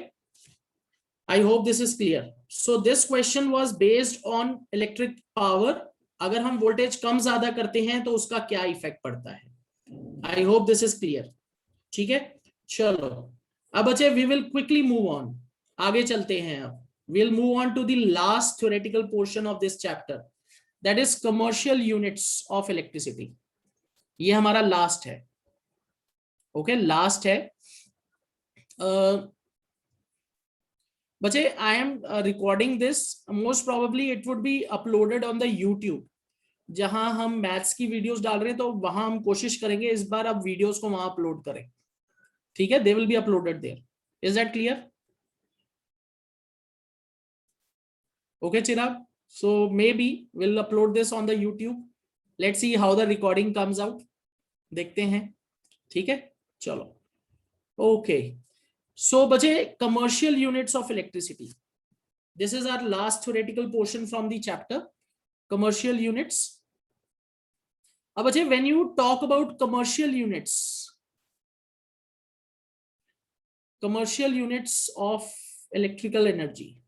I hope this is clear. So this question was based on electric power, अगर हम voltage कम ज्यादा करते हैं तो उसका क्या इफेक्ट पड़ता है। I hope this is clear. ठीक है, चलो अब बच्चे we will quickly move on, आगे चलते हैं। अब we'll move on to the last theoretical portion of this chapter, that is commercial units of electricity. ये हमारा लास्ट है। ओके, लास्ट है। बच्चे I am recording this, most probably it would be uploaded on the YouTube, जहां हम maths की videos डाल रहे हैं, तो वहां हम कोशिश करेंगे इस बार अब वीडियोस को वहां अपलोड करें। ठीक है, they will be uploaded there. Is that clear? Okay Chirag, so maybe will upload this on the YouTube, let's see how the recording comes out, देखते हैं। ठीक है, चलो ओके। सो बचे commercial units of electricity, this is our last theoretical portion from the chapter commercial units. अब बचे when you talk about commercial units of electrical energy,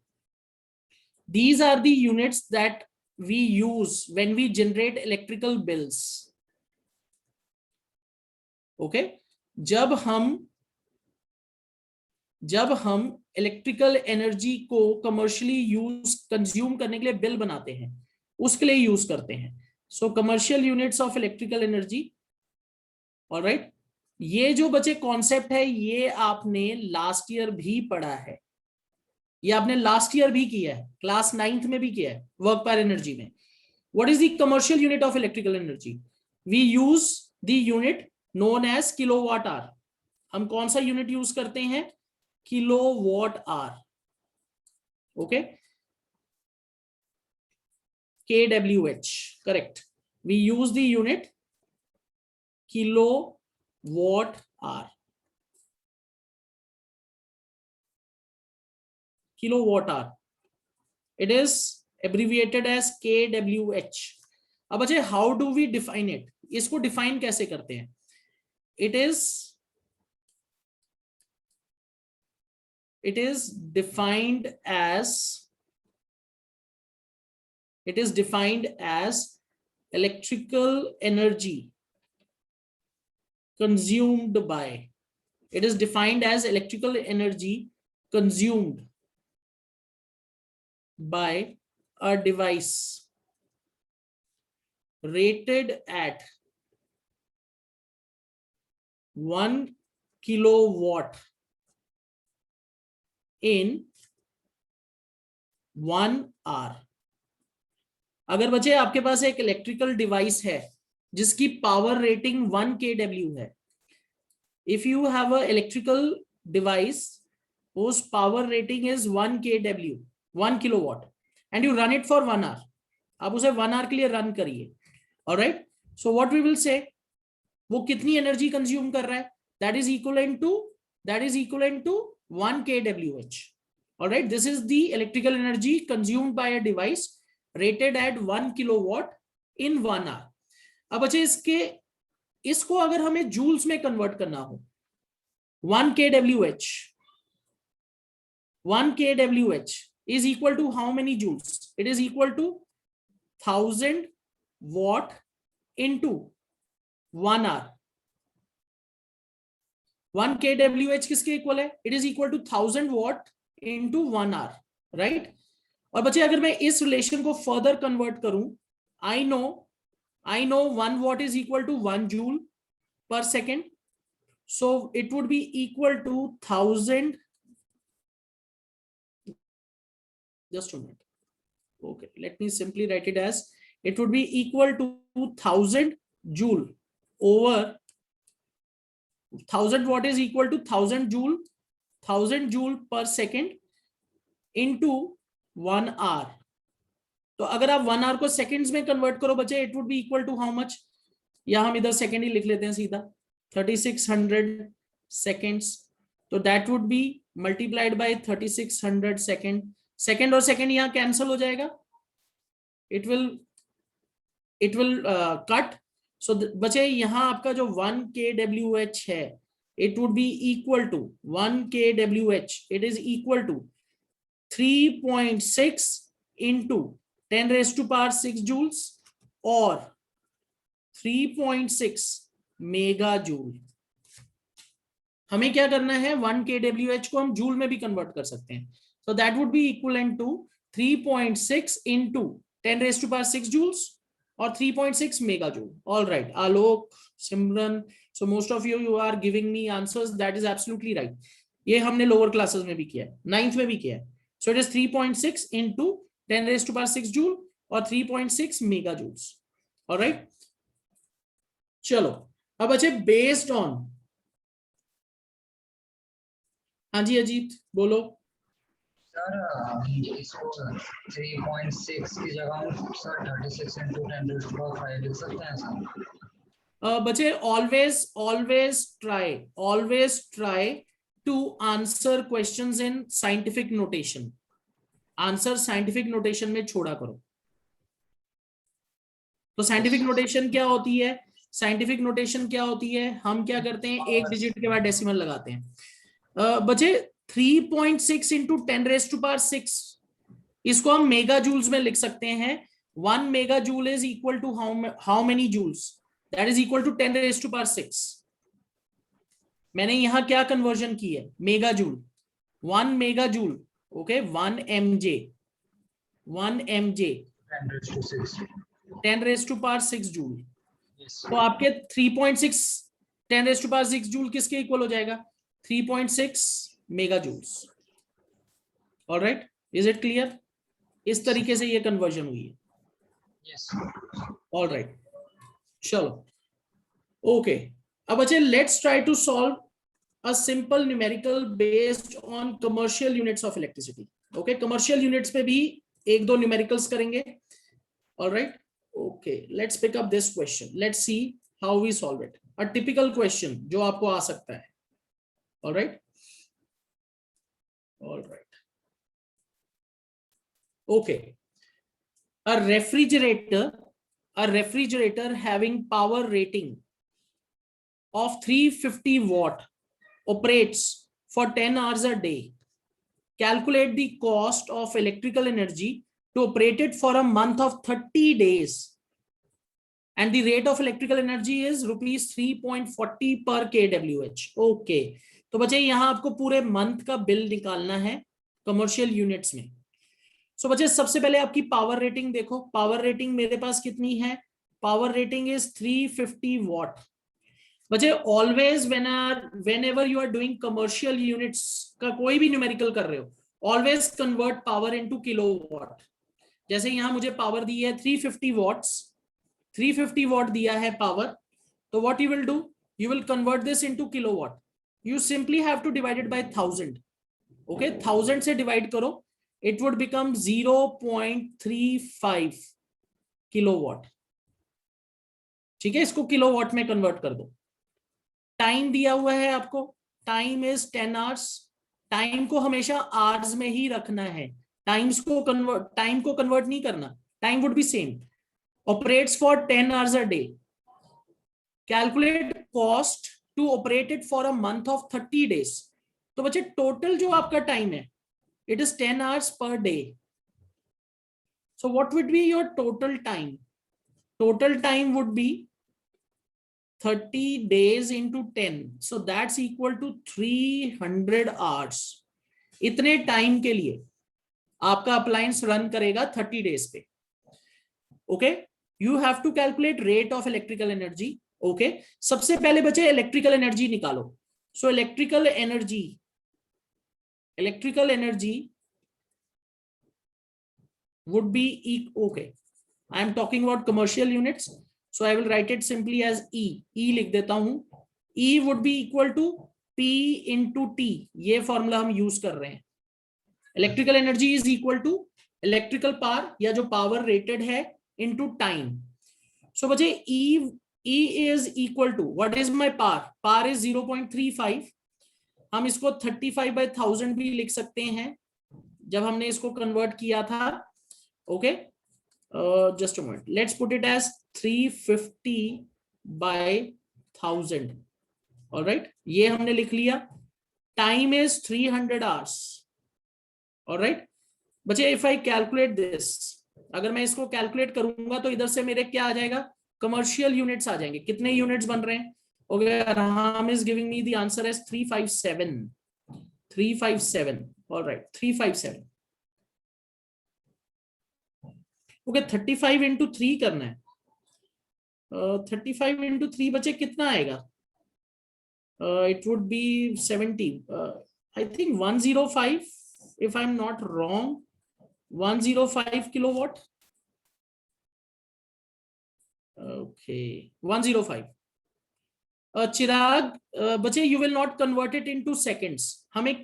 these are the units that we use when we generate electrical bills. Okay, जब हम electrical energy को commercially consume करने के लिए bill बनाते हैं, उसके लिए यूज करते हैं। सो commercial units of electrical energy. Alright, ये जो बच्चे कॉन्सेप्ट है ये आपने लास्ट ईयर भी पढ़ा है, ये आपने लास्ट ईयर भी किया है, क्लास 9th में भी किया है, वर्क पर एनर्जी में। What is the commercial unit of electrical energy? We use the unit known as kilowatt hour. हम कौन सा यूनिट यूज करते हैं? Kilowatt hour. Okay, kWh, correct, we use the unit kilowatt hour. Kilowatt hour, it is abbreviated as kWh. अब अच्छा, how do we define it? इसको define कैसे करते हैं? It is it is defined as electrical energy consumed by, it is defined as electrical energy consumed by a device rated at 1 kilowatt in 1 hour. अगर बच्चे आपके पास एक electrical device है जिसकी पावर रेटिंग 1 kW है, if you have a electrical device whose power rating is 1 kW, 1 kilowatt, and you run it for 1 hour, आप उसे 1 hour के लिए रन करिए. Alright, so what we will say, वो कितनी एनर्जी कंज्यूम कर रहा है, that is equivalent to 1 kWh. Alright, this is the electrical energy consumed by a device rated at 1 kilowatt in 1 hour. अब बच्चे इसको अगर हमें जूल्स में कन्वर्ट करना हो, 1 kWh is equal to how many joules? It is equal to 1000 watt into 1 hour. 1 kWh किसके equal है? It is equal to 1000 watt into 1 hour, right? और बच्चे अगर मैं इस रिलेशन को फर्दर कन्वर्ट करूं, I know 1 watt is equal to 1 joule per second, so it would be equal to 1000. Just a minute. Okay, let me simply write it as, it would be equal to 1000 joule over 1000 watt is equal to 1000 joule per second into 1 hour. तो अगर आप 1 hour को seconds में convert करो बच्चे, it would be equal to how much, या हम इधर सेकंड ही लिख लेते हैं सीधा, 3600 सेकंड्स. तो that would B multiplied by 3600 second और सेकंड यहाँ कैंसिल हो जाएगा, इट विल कट. सो बच्चे यहाँ आपका जो 1 kWh है, it would be equal to 1 kWh, it is equal to 3.6 into 10 raised to power 6 joules or 3.6 mega joule. हमें क्या करना है, 1 kWh को हम जूल में भी कन्वर्ट कर सकते हैं. So that would be equivalent to 3.6 into 10 raised to power 6 joules or 3.6 megajoule. All right, Alok, Simran, so most of you are giving me answers. That is absolutely right. ये हमने lower classes में भी किया है, 9th में भी किया है. So it is 3.6 into 10 raised to power 6 joule or 3.6 megajoules. All right. चलो अब अच्छे based on, हाँ जी अजीत बोलो. सर इसको 3.6 की जगह sir 36 into 10 raised to power 5 लिख सकते हैं सर. बच्चे always try to answer questions in scientific notation. Answer scientific notation में छोड़ा करो. तो साइंटिफिक नोटेशन क्या होती है? साइंटिफिक नोटेशन क्या होती है, हम क्या करते हैं, एक डिजिट के बाद डेसिमल लगाते हैं. बच्चे 3.6 into 10 raised to power 6, इसको हम मेगा जूल्स में लिख सकते हैं. 1 mega joule is equal to how many joules, that is equal to 10 raised to power 6. मैंने यहां क्या कन्वर्जन की है, mega joule. 1 mega joule, okay, 1 mj 10 raised to power 6 joule. तो आपके 3.6 10 raised to power 6 जूल किसके इक्वल हो जाएगा, 3.6 mega joules. Alright, is it clear? इस तरीके से ये कन्वर्जन हुई है. ऑलराइट, चलो ओके. अब बच्चे let's try to solve a simple numerical based on commercial units of electricity. Okay, commercial units पे भी एक दो numericals करेंगे. All right, okay, let's pick up this question. Let's see how we solve it. A typical question जो आपको आ सकता है. All right, okay. A refrigerator having power rating of 350 watt operates for 10 hours a day. calculate the cost of electrical energy to operate it for a month of 30 days and the rate of electrical energy is rupees 3.40 per kWh. Okay, तो बच्चे यहां आपको पूरे month का bill निकालना है commercial units में. सो बच्चे सबसे पहले आपकी पावर रेटिंग देखो. पावर रेटिंग मेरे पास कितनी है? Power rating is 350 what. बच्चे always whenever you are doing commercial units का कोई भी न्यूमेरिकल कर रहे हो, always convert power into kilowatt. जैसे यहां मुझे पावर दी है 350 वॉट्स, 350 वॉट दिया है पावर, तो what you will do, you will convert this into kilowatt. You simply have to divide it by 1000. Okay, 1000 से डिवाइड करो, इट वुड बिकम 0.35 किलोवाट. ठीक है, इसको किलोवाट में कन्वर्ट कर दो. टाइम दिया हुआ है आपको, टाइम इज 10 आवर्स. टाइम को हमेशा आवर्स में ही रखना है, टाइम को कन्वर्ट नहीं करना. Time would be same. Operates for 10 hours a day. Calculate cost to operate it for a month of 30 days. तो बच्चे टोटल जो आपका टाइम है, it is 10 hours per day. So what would be your total time? Total time would be 30 days into 10, so that's equal to 300 hours. इतने time के लिए आपका appliance run करेगा 30 डेज पे. Okay, you have to calculate rate of electrical energy. Okay, सबसे पहले बच्चे electrical energy निकालो. So electrical energy would be okay, I am talking about commercial units, so I will write it simply as E. E लिख देता हूं. E would be equal to P into T. ये formula हम use कर रहे हैं. Electrical energy is equal to electrical power या जो पावर रेटेड है इनटू टाइम. सो बच्चे E is equal to what is my power? Power is 0.35. हम इसको 35/1000 भी लिख सकते हैं जब हमने इसको कन्वर्ट किया था. Okay, just a moment, let's put it as 350/1000. all right, ये हमने लिख लिया. Time is 300 hours. all right बच्चे, इफ आई कैलकुलेट दिस, अगर मैं इसको कैलकुलेट करूंगा तो इधर से मेरे क्या आ जाएगा? कमर्शियल यूनिट्स आ जाएंगे. कितने यूनिट्स बन रहे हैं? Okay, Ram is giving me the answer as 357. all right, 357. Okay, 35 into 3 करना है. 35 into 3 बच्चे कितना आएगा? It would be 70. I think 105, if I'm not wrong, 105 kilowatt. Okay, 105. चिराग, बच्चे you will not convert it into seconds. हमें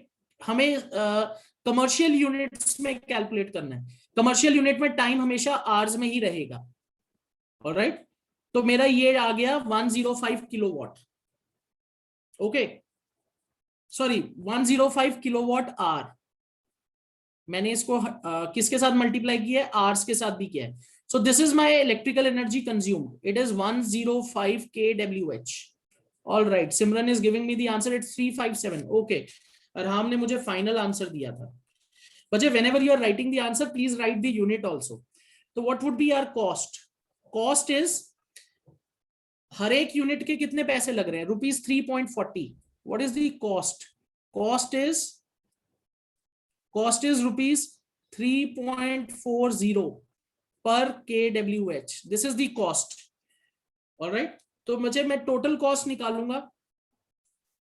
कमर्शियल यूनिट्स में calculate करना है. कमर्शियल यूनिट में टाइम हमेशा आवर्स में ही रहेगा. ऑलराइट, तो मेरा ये आ गया 105 kilowatt. Okay, sorry 105 kilowatt hour. मैंने इसको किसके साथ मल्टीप्लाई किया है? आवर्स के साथ भी किया है. सो this is my electrical energy consumed. It is 105 kWh. Alright, Simran is giving me the answer. It's 357. Okay, Ram ने मुझे फाइनल आंसर दिया था. बच्चे, whenever you are writing the answer, please write the unit also. So what would be our cost? Cost is हर एक unit के कितने पैसे लग रहे हैं? Rupees 3.40. What is the cost? Cost is rupees 3.40 per kWh. This is the cost. All right. तो मुझे मैं टोटल कॉस्ट निकालूंगा.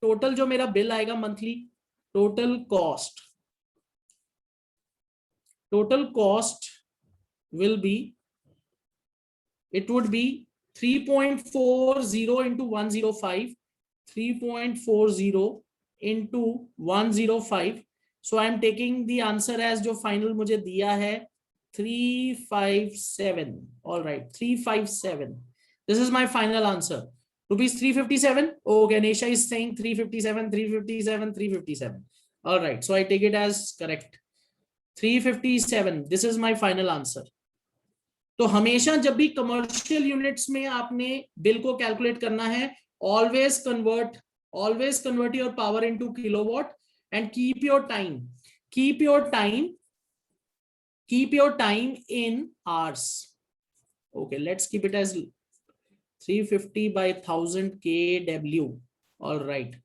टोटल जो मेरा बिल आएगा monthly, total cost will be, it would be 3.40 into 105, 3.40 into 105. So I am taking the answer as जो final मुझे दिया है 357. all right, 357. This is my final answer. Rupees 357. Oh, Ganesha is saying 357, 357, 357. all right, so I take it as correct. 357. This is my final answer. तो हमेशा जब भी commercial units में आपने बिल को कैलकुलेट करना है, always convert your power into kilowatt and keep your keep your time in hours. Okay, let's keep it as 350 by 1000 kW. All right,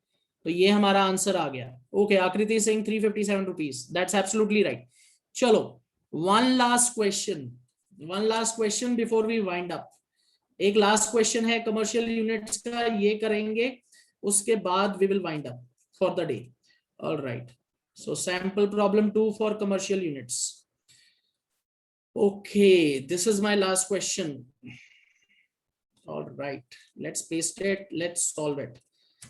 तो ये हमारा आंसर आ गया. Okay, Akriti is saying 357 rupees. That's absolutely right. चलो, one last question before we wind up. एक last question है commercial units का, ये करेंगे, उसके बाद we will wind up for the day. All right, so sample problem 2 for commercial units. Okay, this is my last question. All right, let's paste it, let's solve it.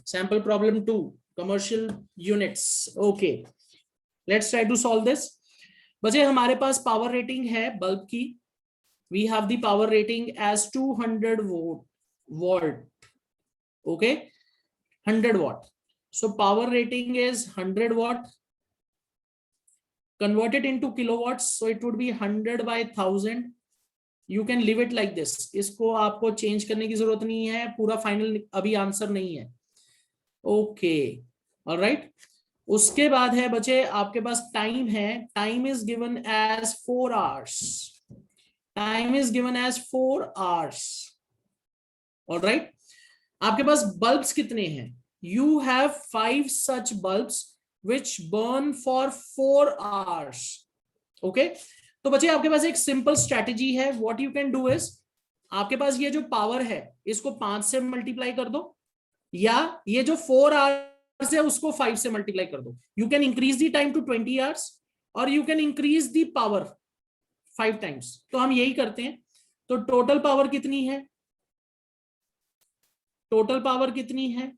Sample problem 2, commercial units. Okay, let's try to solve this. बच्चे हमारे पास power rating है bulb की. We have the power rating as 200 volt. Okay, 100 watt. So power rating is 100 watt. Convert it into kilowatts, so it would be 100 by 1000. You can leave it like this. इसको आपको change करने की जरूरत नहीं है, पूरा final अभी answer नहीं है. Okay, alright. उसके बाद है बच्चे आपके पास टाइम है. Time is given as 4 hours. Time is given as 4 hours. Alright. आपके पास बल्ब्स कितने हैं? You have 5 such bulbs which burn for 4 hours. Okay, तो बच्चे आपके पास एक सिंपल स्ट्रेटेजी है. What you can do is, आपके पास ये जो पावर है इसको 5 से मल्टीप्लाई कर दो, या ये जो 4 hours है उसको 5 से मल्टीप्लाई कर दो. You can increase the time to 20 hours और you can increase the power 5 times. तो हम यही करते हैं. तो टोटल पावर कितनी है? टोटल पावर कितनी है?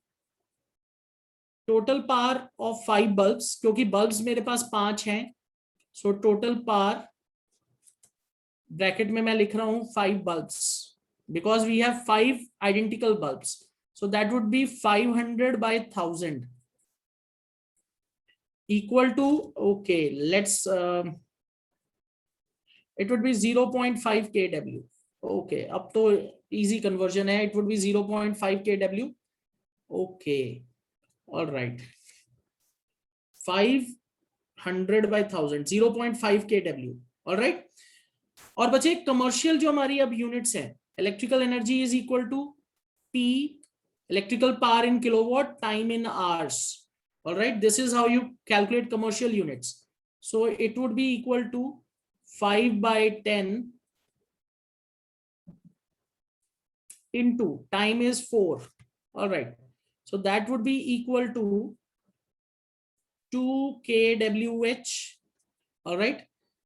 टोटल पावर ऑफ 5 बल्ब्स, क्योंकि बल्ब्स मेरे पास 5 हैं. सो टोटल पावर ब्रैकेट में मैं लिख रहा हूं 5 bulbs because we have 5 identical bulbs. So that would be 500 by 1000 equal to, okay, let's it would be 0.5 kW. Okay, अब तो easy conversion है. It would be 0.5 kW. Okay, all right. 500 by 1000, 0.5 kW. All right. और बचे commercial जो हमारी अब units हैं, electrical energy is equal to P, electrical power in kilowatt, time in hours. Alright, this is how you calculate commercial units. So it would be equal to 5 by 10 into time is 4. All right, so that would be equal to 2 kWh. All right,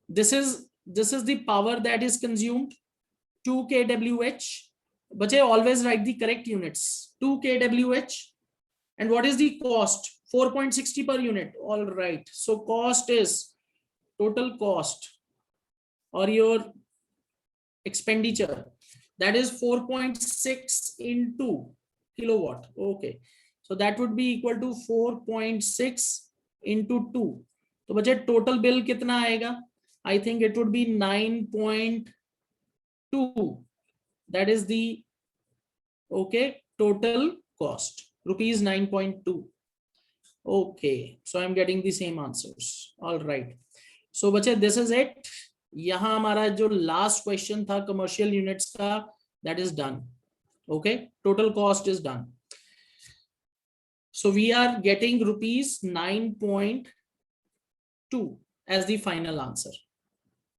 this is the power that is consumed, 2 kWh. Bache, always write the correct units. 2 kWh. And what is the cost? 4.60 per unit. All right, so cost is total cost or your expenditure, that is 4.6 into kilowatt. Okay, so that would be equal to 4.6 into 2. तो बच्चे total bill कितना आएगा? I think it would be 9.2. That is the, okay, total cost, rupees 9.2. Okay, so I'm getting the same answers. All right, so बच्चे this is it. यहाँ हमारा जो last question था commercial units का, that is done. Okay, total cost is done. So we are getting rupees 9.2 as the final answer.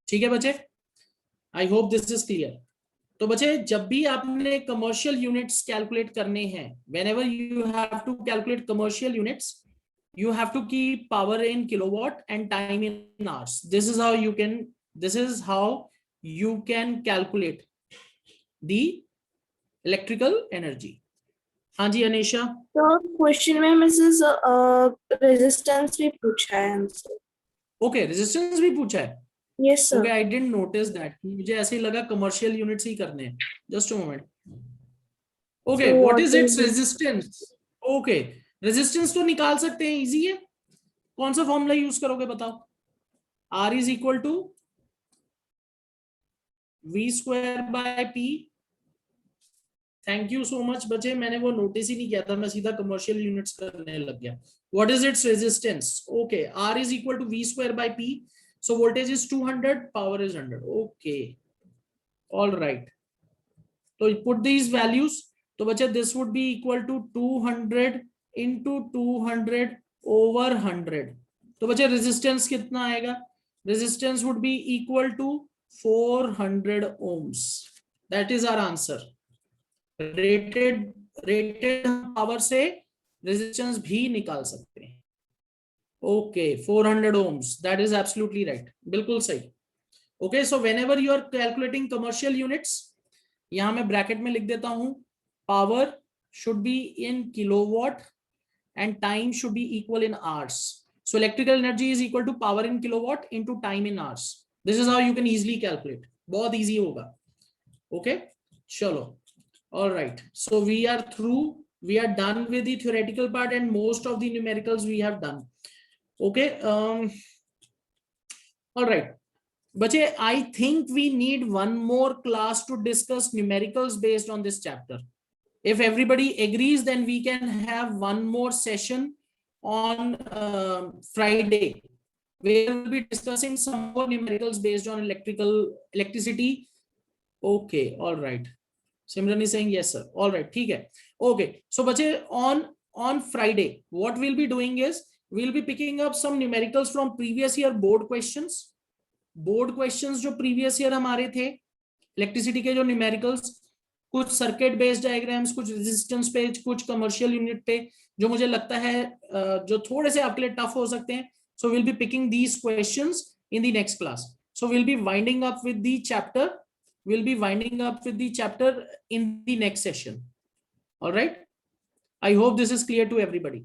ठीक है बच्चे, आई hope this is clear. तो बच्चे जब भी आपने कमर्शियल यूनिट्स कैलकुलेट करने हैं, whenever you have to calculate commercial units, you have to keep power in kilowatt and time in hours. This is how you can calculate the electrical energy. हाँ जी अनीशा. तो question में Mrs resistance भी पूछा है हमसे. Okay, resistance भी पूछा है. Yes sir. Okay, I didn't notice that. मुझे ऐसे ही लगा कमर्शियल यूनिट्स ही करने हैं. Just a moment. Okay, So what is what its is it? resistance? Okay, resistance तो निकाल सकते हैं, इजी है. कौन सा फॉर्मूला यूज करोगे बताओ? R is equal to V square by P. Thank you so much बच्चे, मैंने वो नोटिस ही नहीं किया था, मैं सीधा कमर्शियल यूनिट्स करने लग गया. What is its resistance? Okay, R is equal to V square by P. So voltage is 200, power is 100. Okay, all right. So put these values. तो बच्चे this would be equal to 200 into 200 over 100. तो बच्चे resistance कितना आएगा? Resistance would be equal to 400 ohms. That is our answer. Rated power से resistance भी निकाल सकते हैं. Okay, 400 ohms, that is absolutely right, बिल्कुल सही. Okay, so whenever you are calculating commercial units, यहां मैं ब्रैकेट में लिख देता हूं, power should be in kilowatt and time should be equal in hours. So electrical energy is equal to power in kilowatt into time in hours. This is how you can easily calculate. बहुत easy होगा. Okay, चलो. All right, so we are through. We are done with the theoretical part and most of the numericals we have done. Okay. All right, bache, I think we need one more class to discuss numericals based on this chapter. If everybody agrees, then we can have one more session on Friday. We will be discussing some more numericals based on electricity. Okay, all right. Simran is saying yes sir. All right, ठीक है. Okay, so बच्चे on Friday what we'll be doing is we'll be picking up some numericals from previous year board questions. Board questions जो previous year हमारे थे electricity के, जो numericals, कुछ circuit based diagrams, कुछ रेजिस्टेंस पे, कुछ कमर्शियल यूनिट पे, जो मुझे लगता है जो थोड़े से आपके लिए टफ हो सकते हैं. So we'll be picking these questions in the next class. So we'll be winding up with the chapter. We'll be winding up with the chapter in the next session. All right. I hope this is clear to everybody.